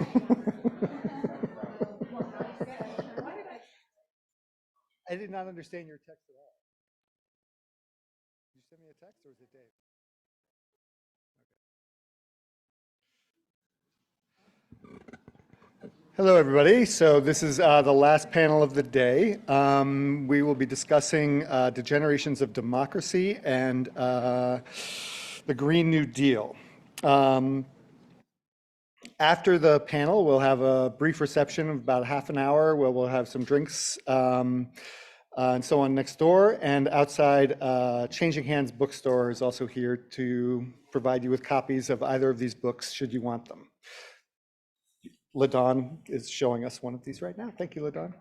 I did not understand your text at all. Did you send me a text or was it Dave? Hello, everybody. So this is the last panel of the day. We will be discussing Degenerations of Democracy and the Green New Deal. After the panel, we'll have a brief reception of about half an hour where we'll have some drinks and so on next door. And outside, Changing Hands Bookstore is also here to provide you with copies of either of these books should you want them. LaDawn is showing us one of these right now. Thank you, LaDawn.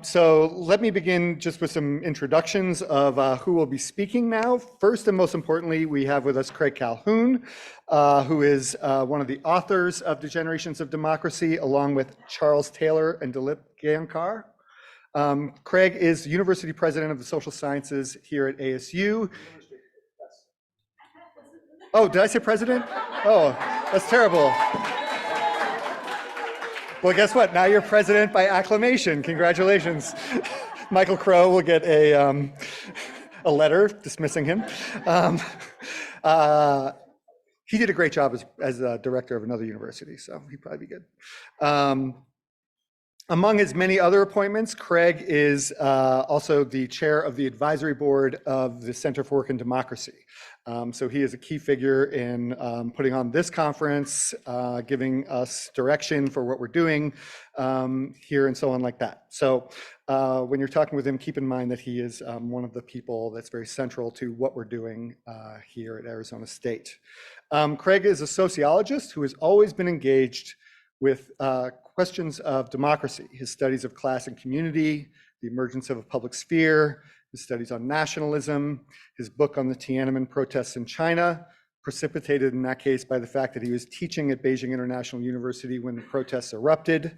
So let me begin just with some introductions of who will be speaking now. First and most importantly, we have with us Craig Calhoun, who is one of the authors of Degenerations of Democracy, along with Charles Taylor and Dilip Gaonkar. Craig is University President of the Social Sciences here at ASU. Oh, did I say president? Oh, that's terrible. Well, guess what? Now you're president by acclamation. Congratulations. Michael Crow will get a letter dismissing him. He did a great job as a director of another university, so he'd probably be good. Among his many other appointments, Craig is also the chair of the advisory board of the Center for Work and Democracy. So he is a key figure in putting on this conference, giving us direction for what we're doing here and so on like that. So when you're talking with him, keep in mind that he is one of the people that's very central to what we're doing here at Arizona State. Craig is a sociologist who has always been engaged with questions of democracy, his studies of class and community, the emergence of a public sphere, his studies on nationalism, his book on the Tiananmen protests in China, precipitated in that case by the fact that he was teaching at Beijing International University when the protests erupted.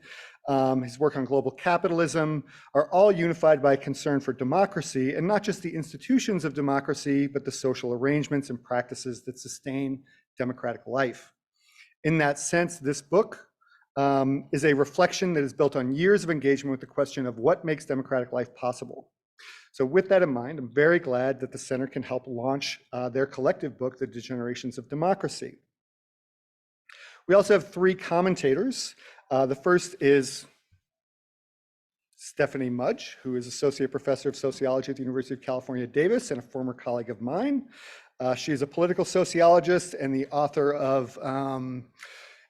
His work on global capitalism are all unified by concern for democracy, and not just the institutions of democracy, but the social arrangements and practices that sustain democratic life. In that sense, this book is a reflection that is built on years of engagement with the question of what makes democratic life possible. So with that in mind, I'm very glad that the center can help launch their collective book, The Degenerations of Democracy. We also have three commentators. The first is Stephanie Mudge, who is Associate Professor of Sociology at the University of California, Davis, and a former colleague of mine. She is a political sociologist and the author of,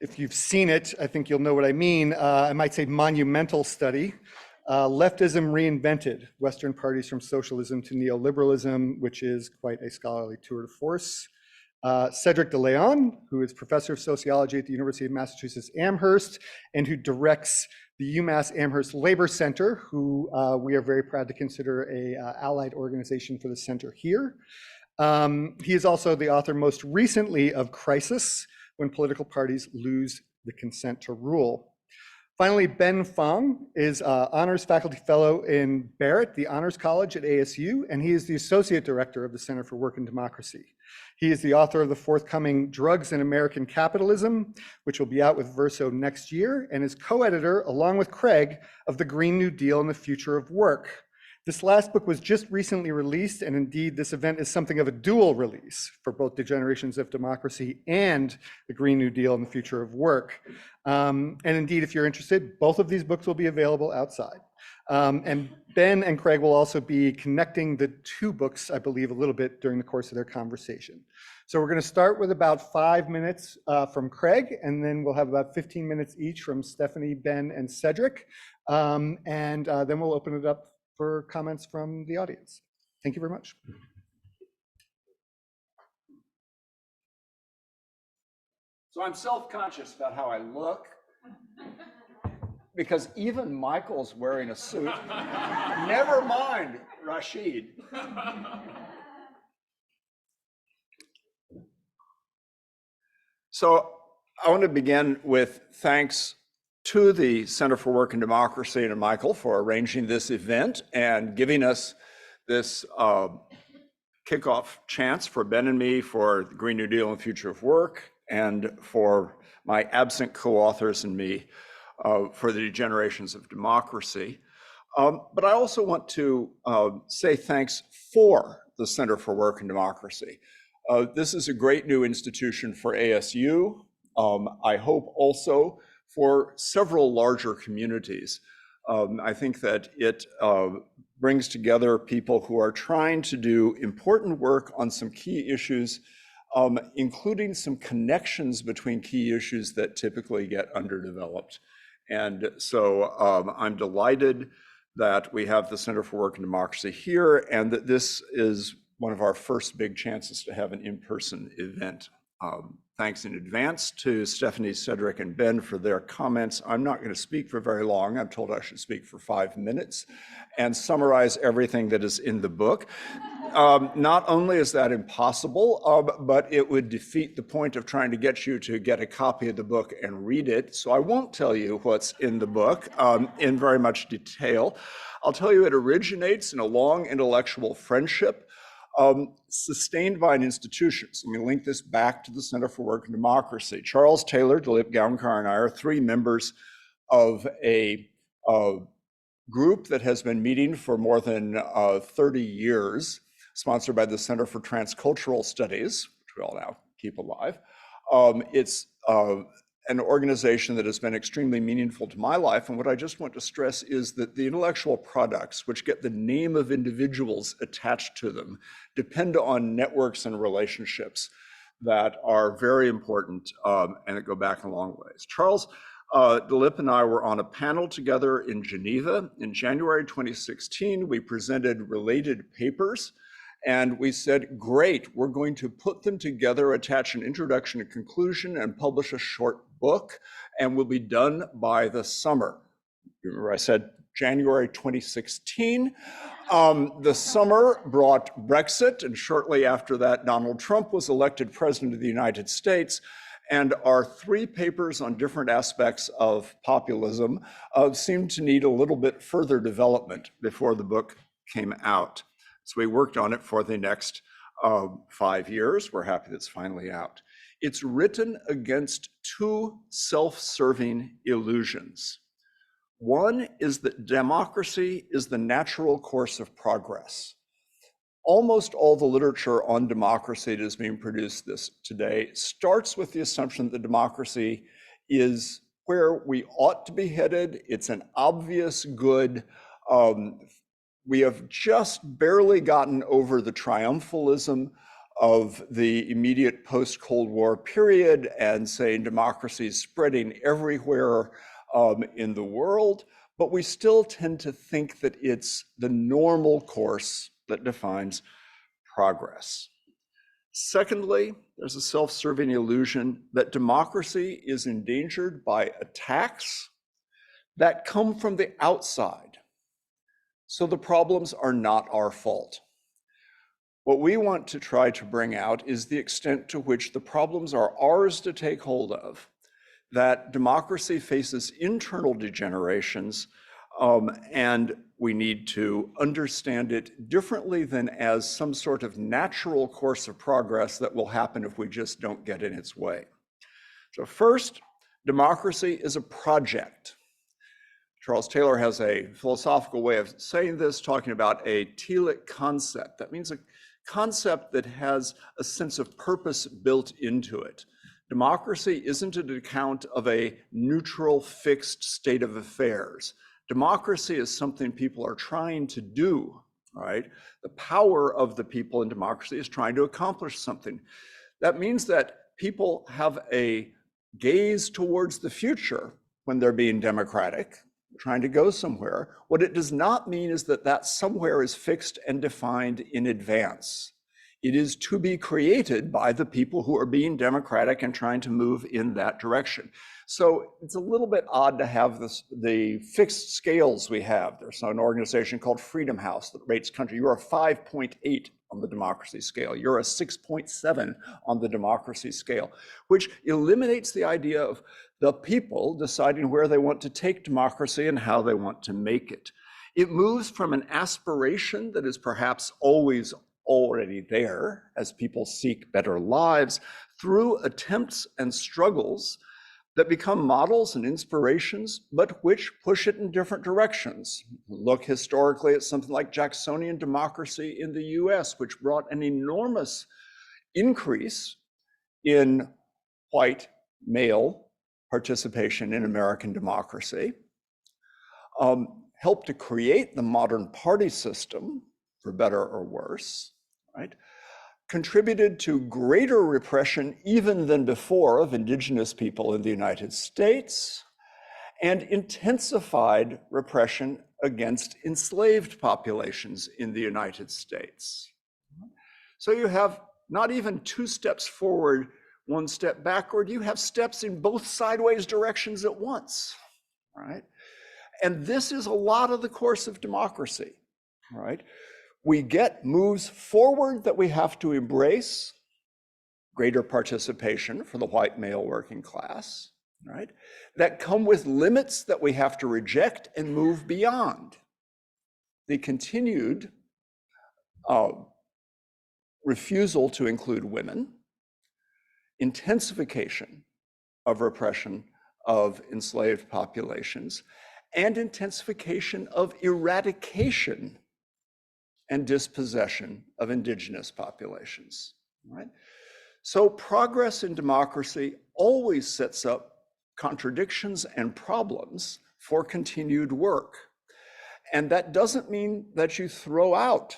if you've seen it, I think you'll know what I mean. I might say monumental study, Leftism Reinvented, Western Parties from Socialism to Neoliberalism, which is quite a scholarly tour de force. Cedric de Leon, who is Professor of Sociology at the University of Massachusetts Amherst, and who directs the UMass Amherst Labor Center, who we are very proud to consider a allied organization for the center here. He is also the author most recently of Crisis, When Political Parties Lose the Consent to Rule. Finally, Ben Fong is Honors Faculty Fellow in Barrett, the Honors College at ASU, and he is the Associate Director of the Center for Work and Democracy. He is the author of the forthcoming Drugs in American Capitalism, which will be out with Verso next year, and is co-editor, along with Craig, of The Green New Deal and the Future of Work. This last book was just recently released, and indeed this event is something of a dual release for both Degenerations of Democracy and The Green New Deal and the Future of Work. And indeed, if you're interested, both of these books will be available outside. And Ben and Craig will also be connecting the two books, I believe, a little bit during the course of their conversation. So we're going to start with about 5 minutes from Craig, and then we'll have about 15 minutes each from Stephanie, Ben, and Cedric. And then we'll open it up for comments from the audience. Thank you very much. So I'm self-conscious about how I look, because even Michael's wearing a suit. Never mind Rashid. So I want to begin with thanks to the Center for Work and Democracy and Michael for arranging this event and giving us this kickoff chance for Ben and me for the Green New Deal and Future of Work, and for my absent co-authors and me for the Degenerations of Democracy. But I also want to say thanks for the Center for Work and Democracy. This is a great new institution for ASU. I hope also for several larger communities. I think that it brings together people who are trying to do important work on some key issues, including some connections between key issues that typically get underdeveloped. And so I'm delighted that we have the Center for Work and Democracy here, and that this is one of our first big chances to have an in-person event. Thanks in advance to Stephanie, Cedric, and Ben for their comments. I'm not going to speak for very long. I'm told I should speak for 5 minutes and summarize everything that is in the book. Not only is that impossible, but it would defeat the point of trying to get you to get a copy of the book and read it. So I won't tell you what's in the book in very much detail. I'll tell you it originates in a long intellectual friendship sustained by an institution. So I'm going to link this back to the Center for Work and Democracy. Charles Taylor, Dilip Gaonkar, and I are 3 members of a group that has been meeting for more than 30 years, sponsored by the Center for Transcultural Studies, which we all now keep alive. It's an organization that has been extremely meaningful to my life. And what I just want to stress is that the intellectual products, which get the name of individuals attached to them, depend on networks and relationships that are very important and that go back a long ways. Charles, Dilip and I were on a panel together in Geneva in January 2016. We presented related papers. And we said, great, we're going to put them together, attach an introduction and conclusion, and publish a short book, and we'll be done by the summer. Remember I said January 2016. The summer brought Brexit, and shortly after that, Donald Trump was elected president of the United States. And our 3 papers on different aspects of populism seemed to need a little bit further development before the book came out. So we worked on it for the next 5 years. We're happy that's finally out. It's written against 2 self-serving illusions. One is that democracy is the natural course of progress. Almost all the literature on democracy that is being produced today starts with the assumption that democracy is where we ought to be headed. It's an obvious good. We have just barely gotten over the triumphalism of the immediate post-Cold War period and saying democracy is spreading everywhere in the world, but we still tend to think that it's the normal course that defines progress. Secondly, there's a self-serving illusion that democracy is endangered by attacks that come from the outside. So the problems are not our fault. What we want to try to bring out is the extent to which the problems are ours to take hold of, that democracy faces internal degenerations, and we need to understand it differently than as some sort of natural course of progress that will happen if we just don't get in its way. So first, democracy is a project. Charles Taylor has a philosophical way of saying this, talking about a telic concept. That means a concept that has a sense of purpose built into it. Democracy isn't an account of a neutral, fixed state of affairs. Democracy is something people are trying to do, right? The power of the people in democracy is trying to accomplish something. That means that people have a gaze towards the future when they're being democratic, trying to go somewhere. What it does not mean is that that somewhere is fixed and defined in advance. It is to be created by the people who are being democratic and trying to move in that direction. So it's a little bit odd to have the fixed scales we have. There's an organization called Freedom House that rates country. You're a 5.8 on the democracy scale. You're a 6.7 on the democracy scale, which eliminates the idea of the people deciding where they want to take democracy and how they want to make it. It moves from an aspiration that is perhaps always already there as people seek better lives, through attempts and struggles that become models and inspirations, but which push it in different directions. Look historically at something like Jacksonian democracy in the US, which brought an enormous increase in white male participation in American democracy, helped to create the modern party system, for better or worse, right? Contributed to greater repression even than before of indigenous people in the United States, and intensified repression against enslaved populations in the United States. So you have not even 2 steps forward, 1 step backward, you have steps in both sideways directions at once, right? And this is a lot of the course of democracy, right? We get moves forward that we have to embrace, greater participation for the white male working class, right? That come with limits that we have to reject and move beyond. The continued refusal to include women, intensification of repression of enslaved populations, and intensification of eradication and dispossession of indigenous populations, right? So progress in democracy always sets up contradictions and problems for continued work. And that doesn't mean that you throw out,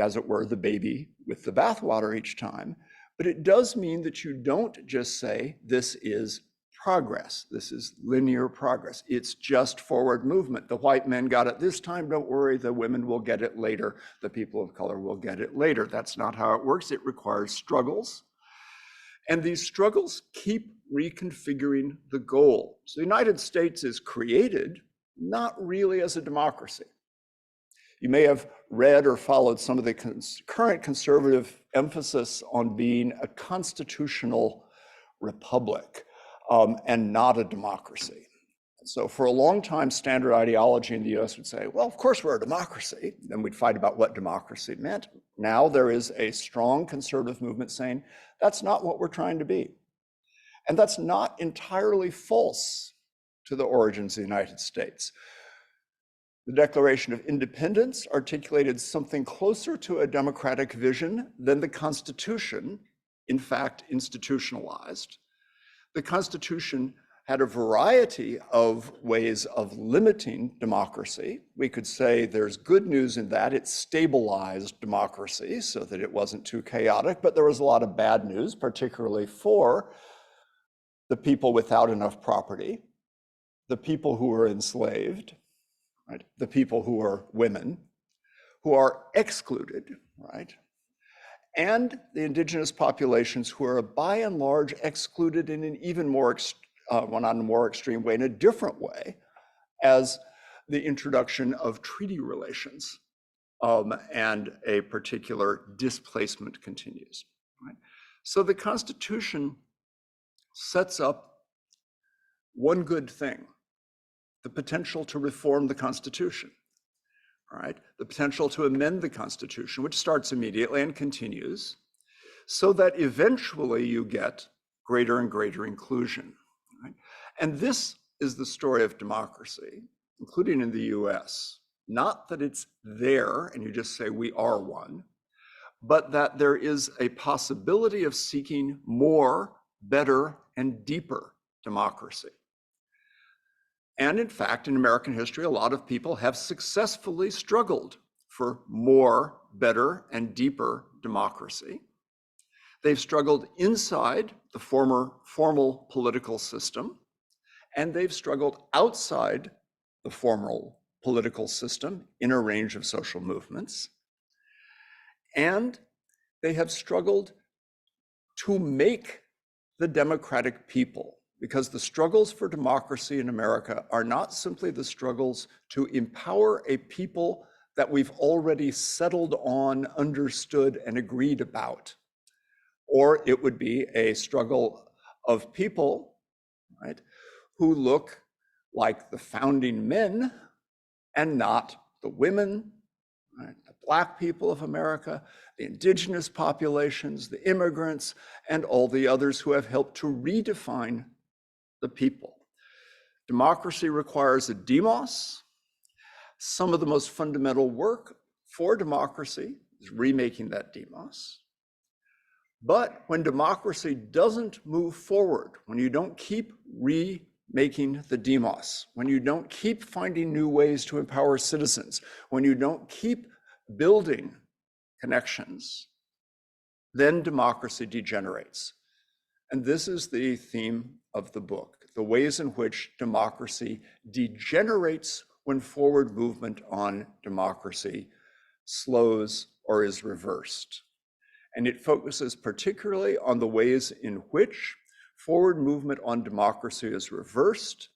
as it were, the baby with the bathwater each time, but it does mean that you don't just say, this is progress. This is linear progress. It's just forward movement. The white men got it this time, don't worry, the women will get it later. The people of color will get it later. That's not how it works. It requires struggles. And these struggles keep reconfiguring the goal. So the United States is created not really as a democracy. You may have read or followed some of the current conservative emphasis on being a constitutional republic. And not a democracy. So for a long time, standard ideology in the US would say, well, of course we're a democracy. Then we'd fight about what democracy meant. Now there is a strong conservative movement saying, that's not what we're trying to be. And that's not entirely false to the origins of the United States. The Declaration of Independence articulated something closer to a democratic vision than the Constitution, in fact, institutionalized. The Constitution had a variety of ways of limiting democracy. We could say there's good news in that it stabilized democracy so that it wasn't too chaotic, but there was a lot of bad news, particularly for the people without enough property, the people who were enslaved, right? The people who are women, who are excluded, right? And the indigenous populations who are by and large excluded in an even more, well, not in a more extreme way, in a different way, as the introduction of treaty relations and a particular displacement continues, right? So the Constitution sets up one good thing, the potential to reform the Constitution. All right, the potential to amend the Constitution, which starts immediately and continues, so that eventually you get greater and greater inclusion. Right? And this is the story of democracy, including in the US. Not that it's there and you just say we are one, but that there is a possibility of seeking more, better, and deeper democracy. And in fact, in American history, a lot of people have successfully struggled for more, better, and deeper democracy. They've struggled inside the formal political system, and they've struggled outside the formal political system in a range of social movements. And they have struggled to make the democratic people, because the struggles for democracy in America are not simply the struggles to empower a people that we've already settled on, understood, and agreed about. Or it would be a struggle of people, right, who look like the founding men and not the women, right, Black people of America, the indigenous populations, the immigrants, and all the others who have helped to redefine the people. Democracy requires a demos. Some of the most fundamental work for democracy is remaking that demos. But when democracy doesn't move forward, when you don't keep remaking the demos, when you don't keep finding new ways to empower citizens, when you don't keep building connections, then democracy degenerates. And this is the theme of the book, the ways in which democracy degenerates when forward movement on democracy slows or is reversed. And it focuses particularly on the ways in which forward movement on democracy is reversed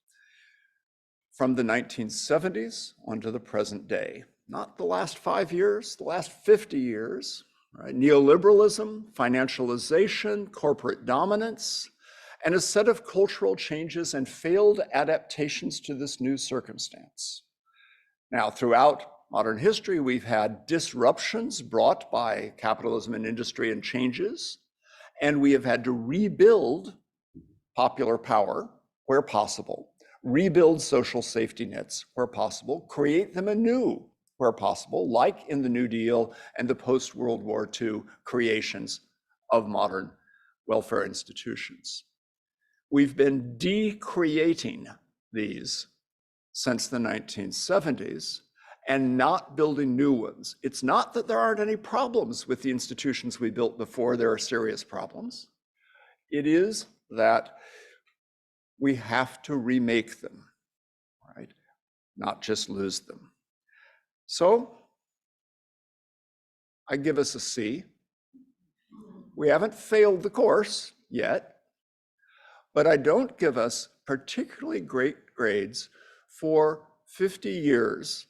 from the 1970s onto the present day. Not the last 5 years, the last 50 years, right? Neoliberalism, financialization, corporate dominance, and a set of cultural changes and failed adaptations to this new circumstance. Now, throughout modern history, we've had disruptions brought by capitalism and industry and changes, and we have had to rebuild popular power where possible, rebuild social safety nets where possible, create them anew where possible, like in the New Deal and the post-World War II creations of modern welfare institutions. We've been decreating these since the 1970s and not building new ones. It's not that there aren't any problems with the institutions we built before. There are serious problems. It is that we have to remake them, right? Not just lose them. So I give us a C. We haven't failed the course yet, but I don't give us particularly great grades for 50 years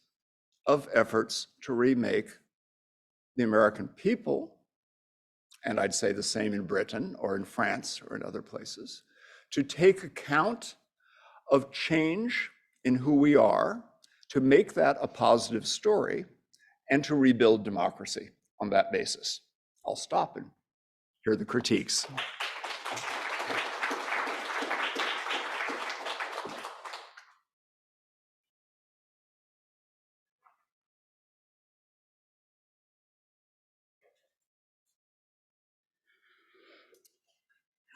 of efforts to remake the American people, and I'd say the same in Britain or in France or in other places, to take account of change in who we are, to make that a positive story, and to rebuild democracy on that basis. I'll stop and hear the critiques.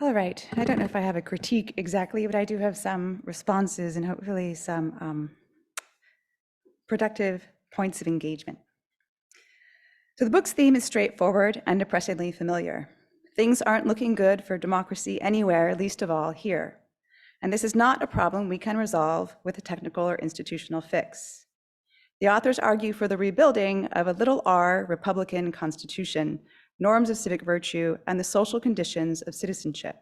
All right, I don't know if I have a critique exactly, but I do have some responses and hopefully some productive points of engagement. So the book's theme is straightforward and depressingly familiar. Things aren't looking good for democracy anywhere, least of all here. And this is not a problem we can resolve with a technical or institutional fix. The authors argue for the rebuilding of a little r Republican constitution, norms of civic virtue, and the social conditions of citizenship.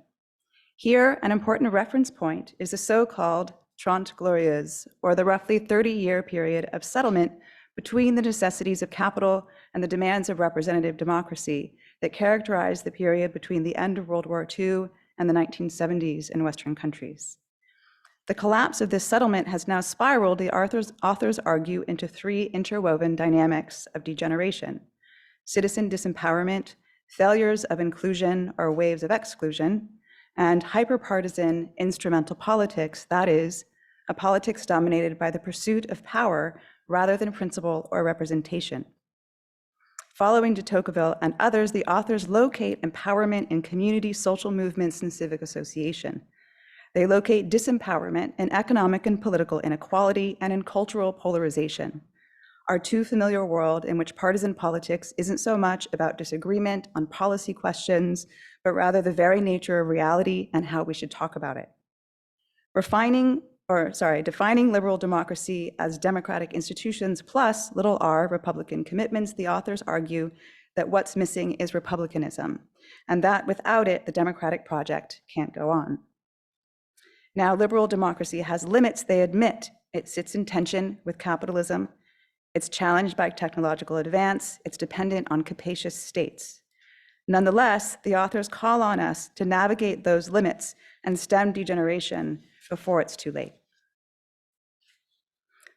Here, an important reference point is the so-called Trente Glorieuses, or the roughly 30-year period of settlement between the necessities of capital and the demands of representative democracy that characterized the period between the end of World War II and the 1970s in Western countries. The collapse of this settlement has now spiraled, the authors argue, into three interwoven dynamics of degeneration: citizen disempowerment, failures of inclusion or waves of exclusion, and hyperpartisan instrumental politics, that is, a politics dominated by the pursuit of power rather than principle or representation. Following de Tocqueville and others, the authors locate empowerment in community social movements and civic association. They locate disempowerment in economic and political inequality and in cultural polarization, our too familiar world in which partisan politics isn't so much about disagreement on policy questions, but rather the very nature of reality and how we should talk about it. Defining liberal democracy as democratic institutions plus little r Republican commitments, the authors argue that what's missing is republicanism, and that without it, the democratic project can't go on. Now, liberal democracy has limits, they admit. It sits in tension with capitalism. It's challenged by technological advance. It's dependent on capacious states. Nonetheless, the authors call on us to navigate those limits and stem degeneration before it's too late.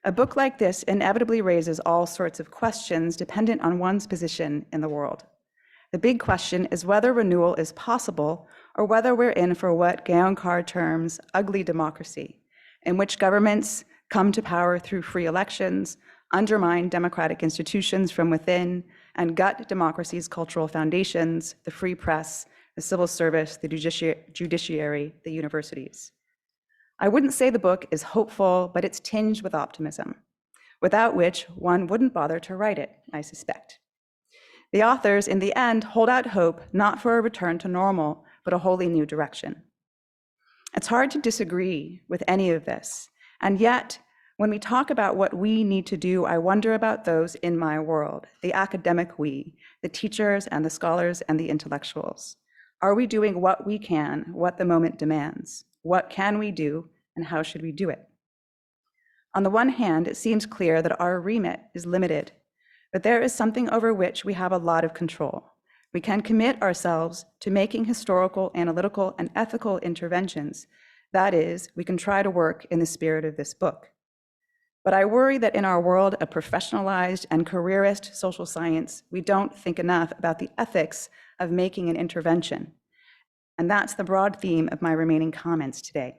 A book like this inevitably raises all sorts of questions dependent on one's position in the world. The big question is whether renewal is possible or whether we're in for what Gaonkar terms ugly democracy, in which governments come to power through free elections, undermine democratic institutions from within, and gut democracy's cultural foundations, the free press, the civil service, the judiciary, the universities. I wouldn't say the book is hopeful, but it's tinged with optimism, without which one wouldn't bother to write it, I suspect. The authors, in the end, hold out hope not for a return to normal, but a wholly new direction. It's hard to disagree with any of this, and yet, when we talk about what we need to do, I wonder about those in my world, the academic we, the teachers and the scholars and the intellectuals. Are we doing what we can, what the moment demands? What can we do, and how should we do it? On the one hand, it seems clear that our remit is limited, but there is something over which we have a lot of control. We can commit ourselves to making historical, analytical, and ethical interventions. That is, we can try to work in the spirit of this book. But I worry that in our world of professionalized and careerist social science, we don't think enough about the ethics of making an intervention. And that's the broad theme of my remaining comments today.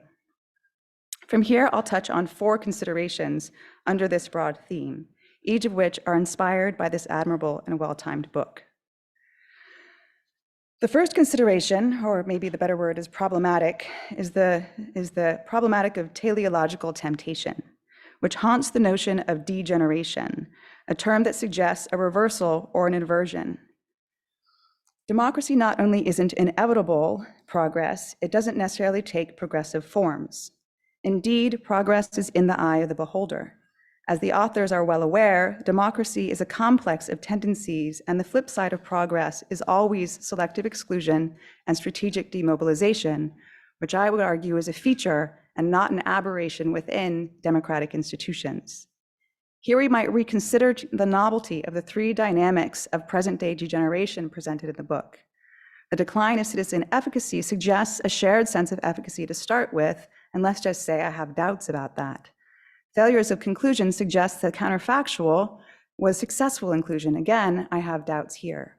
From here, I'll touch on 4 considerations under this broad theme, each of which are inspired by this admirable and well-timed book. The first consideration, or maybe the better word is problematic, is the problematic of teleological temptation, which haunts the notion of degeneration, a term that suggests a reversal or an inversion. Democracy not only isn't inevitable progress, it doesn't necessarily take progressive forms. Indeed, progress is in the eye of the beholder. As the authors are well aware, democracy is a complex of tendencies, and the flip side of progress is always selective exclusion and strategic demobilization, which I would argue is a feature and not an aberration within democratic institutions. Here we might reconsider the novelty of the 3 dynamics of present-day degeneration presented in the book. The decline of citizen efficacy suggests a shared sense of efficacy to start with, and let's just say I have doubts about that. Failures of conclusion suggest that counterfactual was successful inclusion. Again, I have doubts here.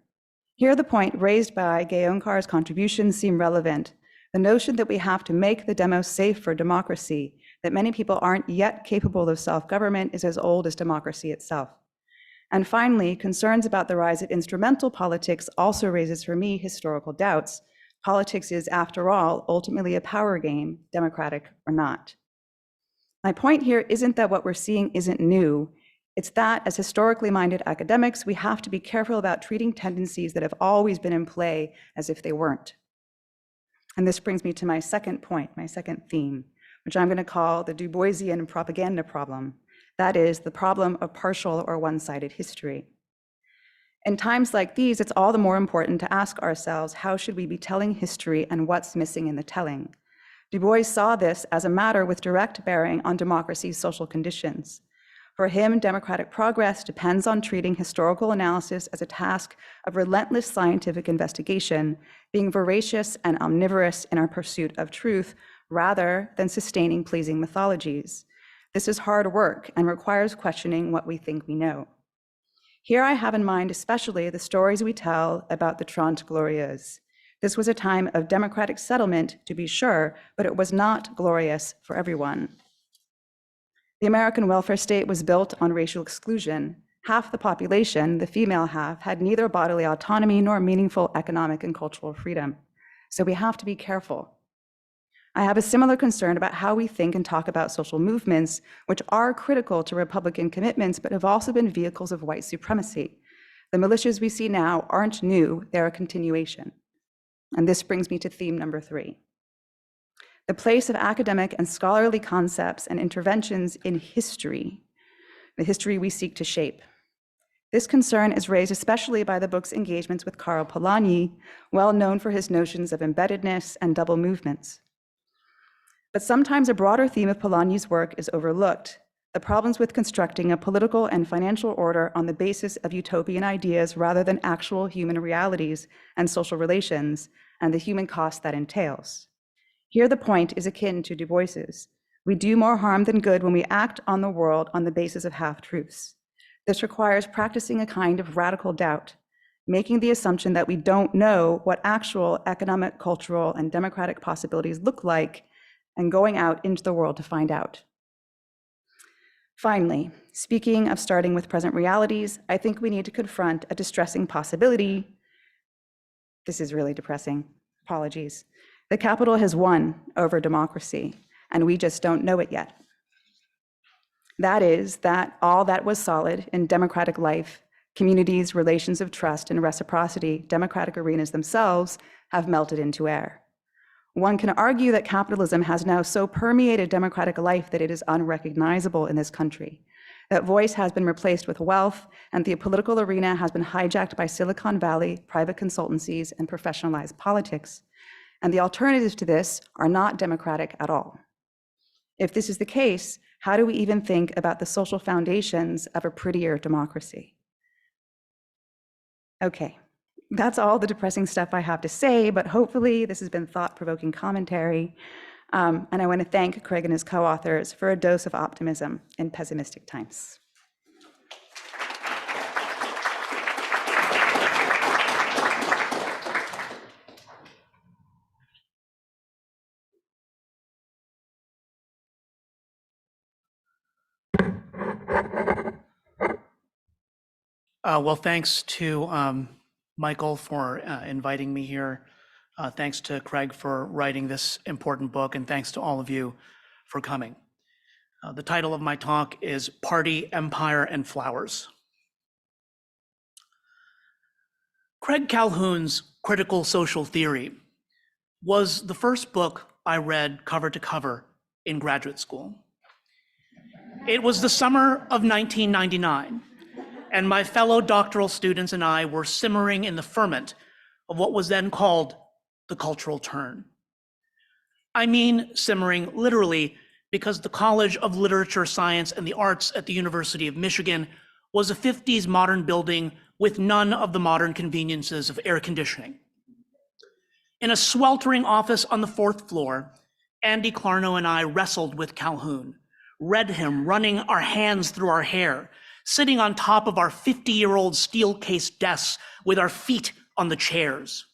Here the point raised by Gaonkar's contributions seem relevant. The notion that we have to make the demos safe for democracy, that many people aren't yet capable of self-government, is as old as democracy itself. And finally, concerns about the rise of instrumental politics also raises for me historical doubts. Politics is, after all, ultimately a power game, democratic or not. My point here isn't that what we're seeing isn't new. It's that as historically minded academics, we have to be careful about treating tendencies that have always been in play as if they weren't. And this brings me to my second point, my second theme, which I'm going to call the Du Boisian propaganda problem. That is the problem of partial or one-sided history. In times like these, it's all the more important to ask ourselves, how should we be telling history and what's missing in the telling? Du Bois saw this as a matter with direct bearing on democracy's social conditions. For him, democratic progress depends on treating historical analysis as a task of relentless scientific investigation, being voracious and omnivorous in our pursuit of truth, rather than sustaining pleasing mythologies. This is hard work and requires questioning what we think we know. Here I have in mind especially the stories we tell about the Trente Glorieuses. This was a time of democratic settlement, to be sure, but it was not glorious for everyone. The American welfare state was built on racial exclusion. Half the population, the female half, had neither bodily autonomy nor meaningful economic and cultural freedom. So we have to be careful. I have a similar concern about how we think and talk about social movements, which are critical to Republican commitments, but have also been vehicles of white supremacy. The militias we see now aren't new, they're a continuation. And this brings me to theme number 3. The place of academic and scholarly concepts and interventions in history, the history we seek to shape. This concern is raised especially by the book's engagements with Karl Polanyi, well known for his notions of embeddedness and double movements. But sometimes a broader theme of Polanyi's work is overlooked: the problems with constructing a political and financial order on the basis of utopian ideas rather than actual human realities and social relations, and the human cost that entails. Here the point is akin to Du Bois's. We do more harm than good when we act on the world on the basis of half-truths. This requires practicing a kind of radical doubt, making the assumption that we don't know what actual economic, cultural, and democratic possibilities look like, and going out into the world to find out. Finally, speaking of starting with present realities, I think we need to confront a distressing possibility. This is really depressing. Apologies. The capital has won over democracy, and we just don't know it yet. That is, that all that was solid in democratic life, communities, relations of trust, and reciprocity, democratic arenas themselves, have melted into air. One can argue that capitalism has now so permeated democratic life that it is unrecognizable in this country, that voice has been replaced with wealth, and the political arena has been hijacked by Silicon Valley, private consultancies, and professionalized politics. And the alternatives to this are not democratic at all. If this is the case, how do we even think about the social foundations of a prettier democracy? Okay, that's all the depressing stuff I have to say, but hopefully this has been thought-provoking commentary. And I want to thank Craig and his co-authors for a dose of optimism in pessimistic times. Well, thanks to Michael for inviting me here. Thanks to Craig for writing this important book, and thanks to all of you for coming. The title of my talk is Party, Empire, and Flowers. Craig Calhoun's Critical Social Theory was the first book I read cover to cover in graduate school. It was the summer of 1999. And my fellow doctoral students and I were simmering in the ferment of what was then called the cultural turn. I mean simmering literally because the College of Literature, Science, and the Arts at the University of Michigan was a 50s modern building with none of the modern conveniences of air conditioning. In a sweltering office on the 4th floor, Andy Clarno and I wrestled with Calhoun, read him running our hands through our hair, sitting on top of our 50-year-old steel-cased desks with our feet on the chairs.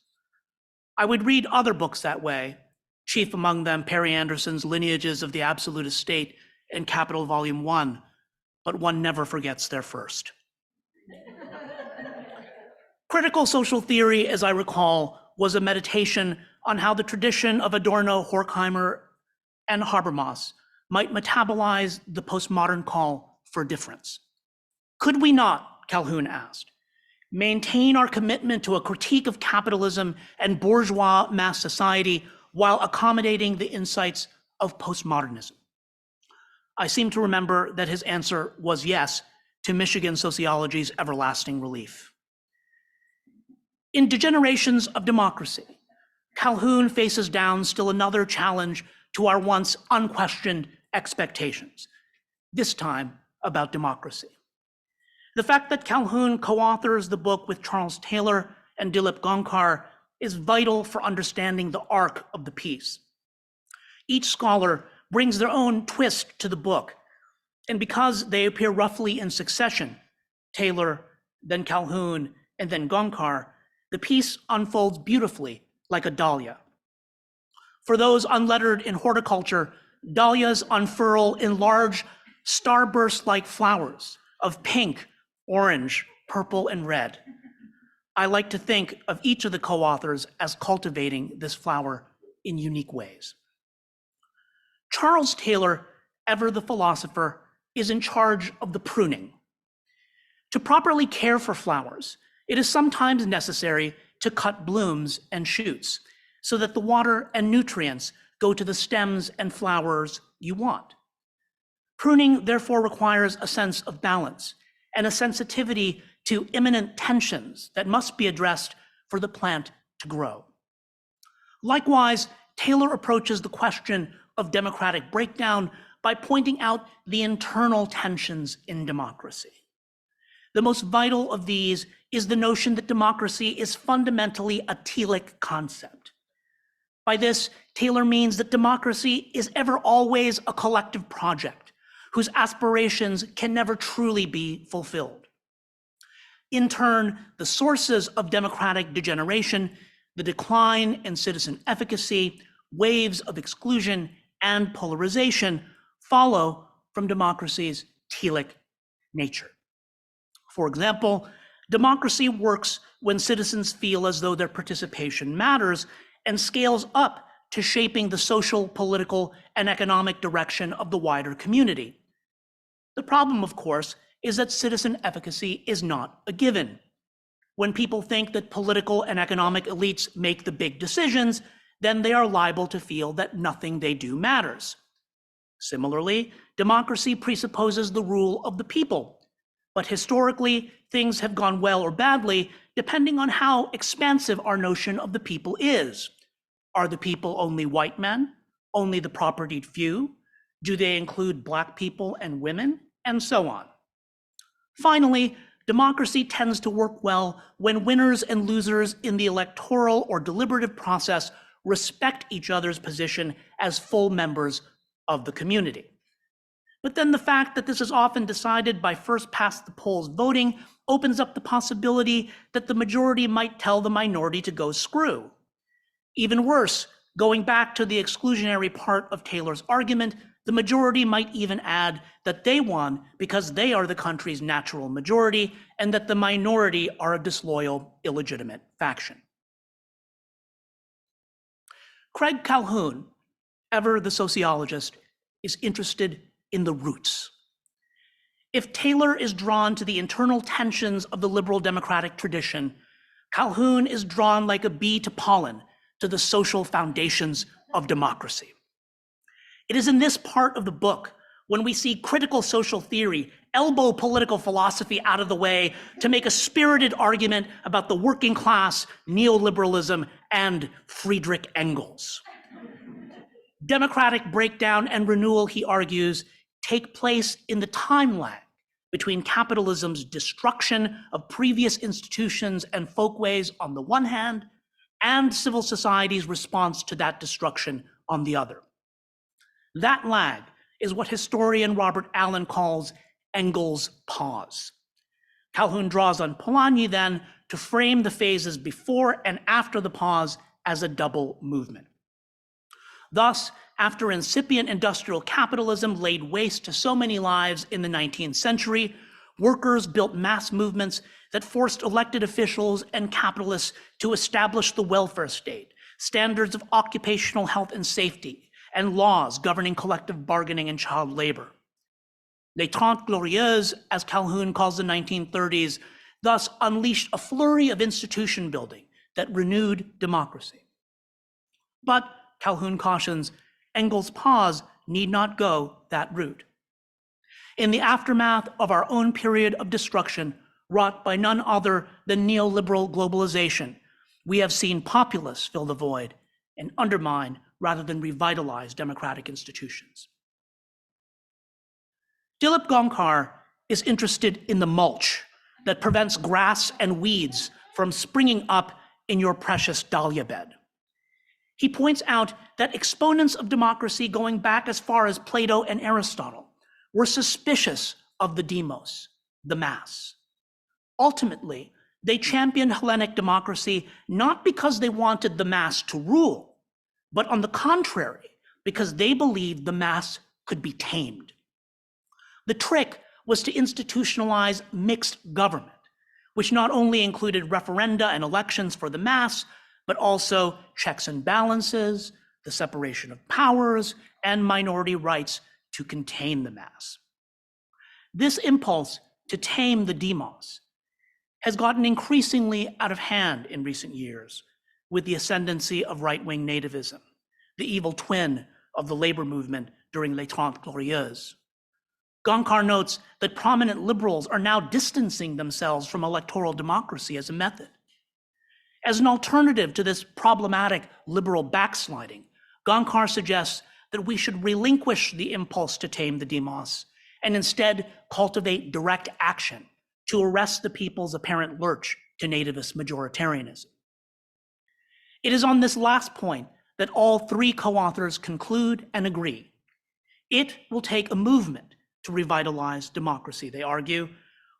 I would read other books that way, chief among them Perry Anderson's Lineages of the Absolutist State and Capital Volume 1, but one never forgets their first. Critical social theory, as I recall, was a meditation on how the tradition of Adorno, Horkheimer, and Habermas might metabolize the postmodern call for difference. Could we not, Calhoun asked, maintain our commitment to a critique of capitalism and bourgeois mass society while accommodating the insights of postmodernism? I seem to remember that his answer was yes, to Michigan sociology's everlasting relief. In Degenerations of Democracy, Calhoun faces down still another challenge to our once unquestioned expectations, this time about democracy. The fact that Calhoun co-authors the book with Charles Taylor and Dilip Gaonkar is vital for understanding the arc of the piece. Each scholar brings their own twist to the book, and because they appear roughly in succession, Taylor, then Calhoun, and then Gaonkar, the piece unfolds beautifully like a dahlia. For those unlettered in horticulture, dahlias unfurl in large starburst-like flowers of pink, orange, purple, and red. I like to think of each of the co-authors as cultivating this flower in unique ways. Charles Taylor, ever the philosopher, is in charge of the pruning. To properly care for flowers, it is sometimes necessary to cut blooms and shoots so that the water and nutrients go to the stems and flowers you want. Pruning therefore requires a sense of balance and a sensitivity to imminent tensions that must be addressed for the plant to grow. Likewise, Taylor approaches the question of democratic breakdown by pointing out the internal tensions in democracy. The most vital of these is the notion that democracy is fundamentally a telic concept. By this, Taylor means that democracy is ever always a collective project whose aspirations can never truly be fulfilled. In turn, the sources of democratic degeneration, the decline in citizen efficacy, waves of exclusion, and polarization follow from democracy's telic nature. For example, democracy works when citizens feel as though their participation matters and scales up to shaping the social, political, and economic direction of the wider community. The problem, of course, is that citizen efficacy is not a given. When people think that political and economic elites make the big decisions, then they are liable to feel that nothing they do matters. Similarly, democracy presupposes the rule of the people. But historically, things have gone well or badly depending on how expansive our notion of the people is. Are the people only white men, only the propertied few? Do they include Black people and women? And so on. Finally, democracy tends to work well when winners and losers in the electoral or deliberative process respect each other's position as full members of the community. But then the fact that this is often decided by first past the polls voting opens up the possibility that the majority might tell the minority to go screw. Even worse, going back to the exclusionary part of Taylor's argument, the majority might even add that they won because they are the country's natural majority and that the minority are a disloyal, illegitimate faction. Craig Calhoun, ever the sociologist, is interested in the roots. If Taylor is drawn to the internal tensions of the liberal democratic tradition, Calhoun is drawn like a bee to pollen to the social foundations of democracy. It is in this part of the book when we see critical social theory elbow political philosophy out of the way to make a spirited argument about the working class, neoliberalism, and Friedrich Engels. Democratic breakdown and renewal, he argues, take place in the time lag between capitalism's destruction of previous institutions and folkways on the one hand, and civil society's response to that destruction on the other. That lag is what historian Robert Allen calls Engels' pause. Calhoun draws on Polanyi then to frame the phases before and after the pause as a double movement. Thus, after incipient industrial capitalism laid waste to so many lives in the 19th century, workers built mass movements that forced elected officials and capitalists to establish the welfare state, standards of occupational health and safety, and laws governing collective bargaining and child labor. Les Trente Glorieuses, as Calhoun calls the 1930s, thus unleashed a flurry of institution building that renewed democracy. But, Calhoun cautions, Engels' pause need not go that route. In the aftermath of our own period of destruction, wrought by none other than neoliberal globalization, we have seen populists fill the void and undermine rather than revitalize democratic institutions. Dilip Gaonkar is interested in the mulch that prevents grass and weeds from springing up in your precious dahlia bed. He points out that exponents of democracy going back as far as Plato and Aristotle were suspicious of the demos, the mass. Ultimately, they championed Hellenic democracy not because they wanted the mass to rule, but on the contrary, because they believed the mass could be tamed. The trick was to institutionalize mixed government, which not only included referenda and elections for the mass, but also checks and balances, the separation of powers, and minority rights to contain the mass. This impulse to tame the demos has gotten increasingly out of hand in recent years with the ascendancy of right-wing nativism, the evil twin of the labor movement during Les Trente Glorieuses. Gaonkar notes that prominent liberals are now distancing themselves from electoral democracy as a method. As an alternative to this problematic liberal backsliding, Gaonkar suggests that we should relinquish the impulse to tame the demos and instead cultivate direct action to arrest the people's apparent lurch to nativist majoritarianism. It is on this last point that all three co-authors conclude and agree. It will take a movement to revitalize democracy, they argue,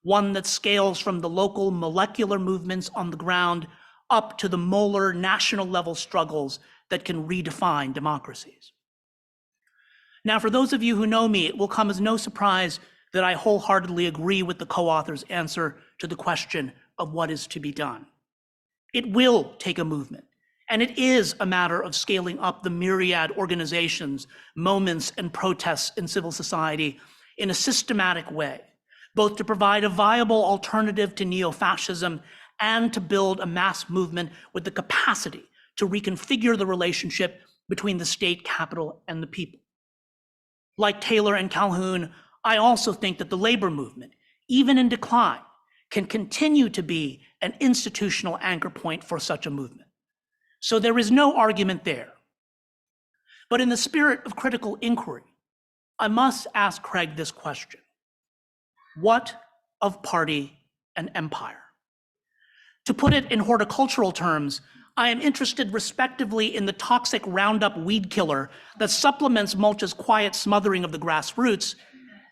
one that scales from the local molecular movements on the ground up to the molar national level struggles that can redefine democracies. Now, for those of you who know me, it will come as no surprise that I wholeheartedly agree with the co-author's answer to the question of what is to be done. It will take a movement, and it is a matter of scaling up the myriad organizations, moments, and protests in civil society in a systematic way, both to provide a viable alternative to neo-fascism and to build a mass movement with the capacity to reconfigure the relationship between the state capital and the people. Like Taylor and Calhoun, I also think that the labor movement, even in decline, can continue to be an institutional anchor point for such a movement. So there is no argument there. But in the spirit of critical inquiry, I must ask Craig this question: what of party and empire? To put it in horticultural terms, I am interested respectively in the toxic Roundup weed killer that supplements mulch's quiet smothering of the grassroots,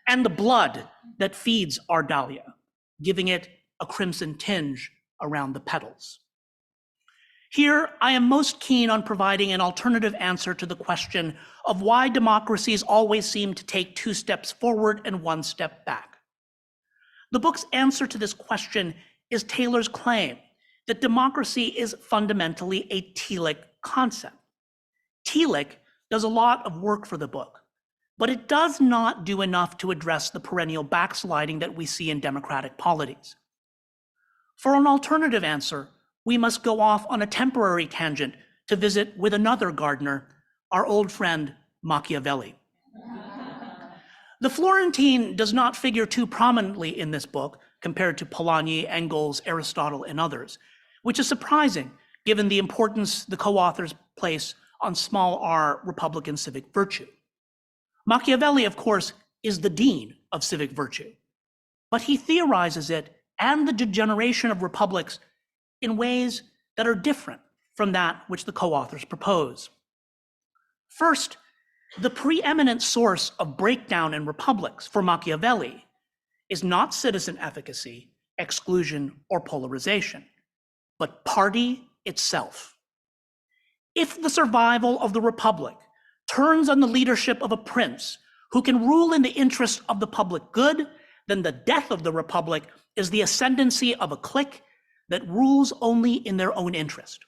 and the blood that feeds our dahlia, giving it a crimson tinge around the petals. Here, I am most keen on providing an alternative answer to the question of why democracies always seem to take 2 steps forward and 1 step back. The book's answer to this question is Taylor's claim that democracy is fundamentally a telic concept. Telic does a lot of work for the book, but it does not do enough to address the perennial backsliding that we see in democratic polities. For an alternative answer, we must go off on a temporary tangent to visit with another gardener, our old friend Machiavelli. The Florentine does not figure too prominently in this book compared to Polanyi, Engels, Aristotle, and others, which is surprising given the importance the co-authors place on small r Republican civic virtue. Machiavelli, of course, is the dean of civic virtue, but he theorizes it and the degeneration of republics in ways that are different from that which the co-authors propose. First, the preeminent source of breakdown in republics for Machiavelli is not citizen efficacy, exclusion, or polarization, but party itself. If the survival of the republic turns on the leadership of a prince who can rule in the interest of the public good, then the death of the republic is the ascendancy of a clique that rules only in their own interest.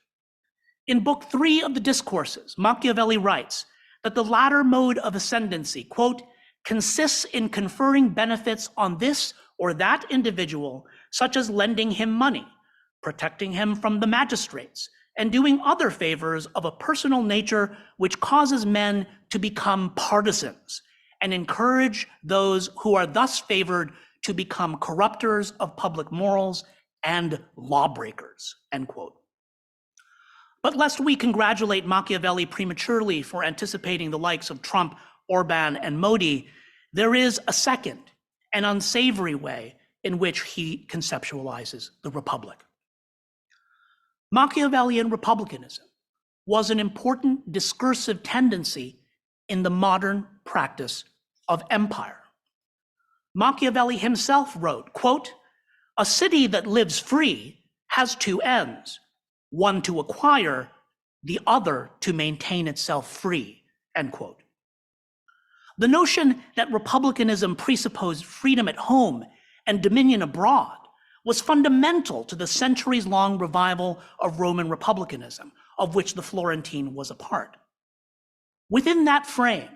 In Book 3 of the Discourses, Machiavelli writes that the latter mode of ascendancy, quote, consists in conferring benefits on this or that individual, such as lending him money, protecting him from the magistrates, and doing other favors of a personal nature which causes men to become partisans and encourage those who are thus favored to become corrupters of public morals and lawbreakers, end quote. But lest we congratulate Machiavelli prematurely for anticipating the likes of Trump, Orban, and Modi, there is a second and unsavory way in which he conceptualizes the republic. Machiavellian republicanism was an important discursive tendency in the modern practice of empire. Machiavelli himself wrote, quote, a city that lives free has 2 ends, one to acquire, the other to maintain itself free, end quote. The notion that republicanism presupposed freedom at home and dominion abroad was fundamental to the centuries-long revival of Roman republicanism, of which the Florentine was a part. Within that frame,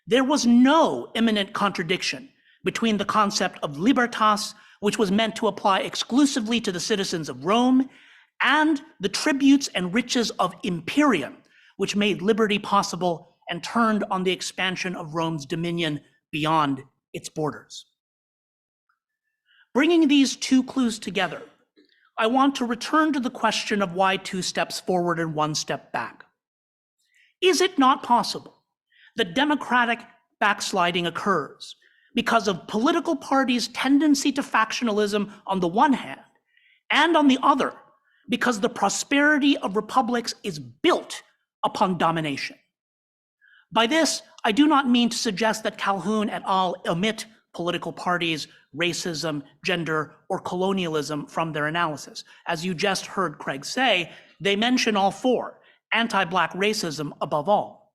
there was no imminent contradiction between the concept of libertas, which was meant to apply exclusively to the citizens of Rome, and the tributes and riches of imperium, which made liberty possible and turned on the expansion of Rome's dominion beyond its borders. Bringing these 2 clues together, I want to return to the question of why 2 steps forward and 1 step back. Is it not possible that democratic backsliding occurs because of political parties' tendency to factionalism on the one hand, and on the other, because the prosperity of republics is built upon domination. By this, I do not mean to suggest that Calhoun et al. Omit political parties, racism, gender, or colonialism from their analysis. As you just heard Craig say, they mention all four, anti-Black racism above all.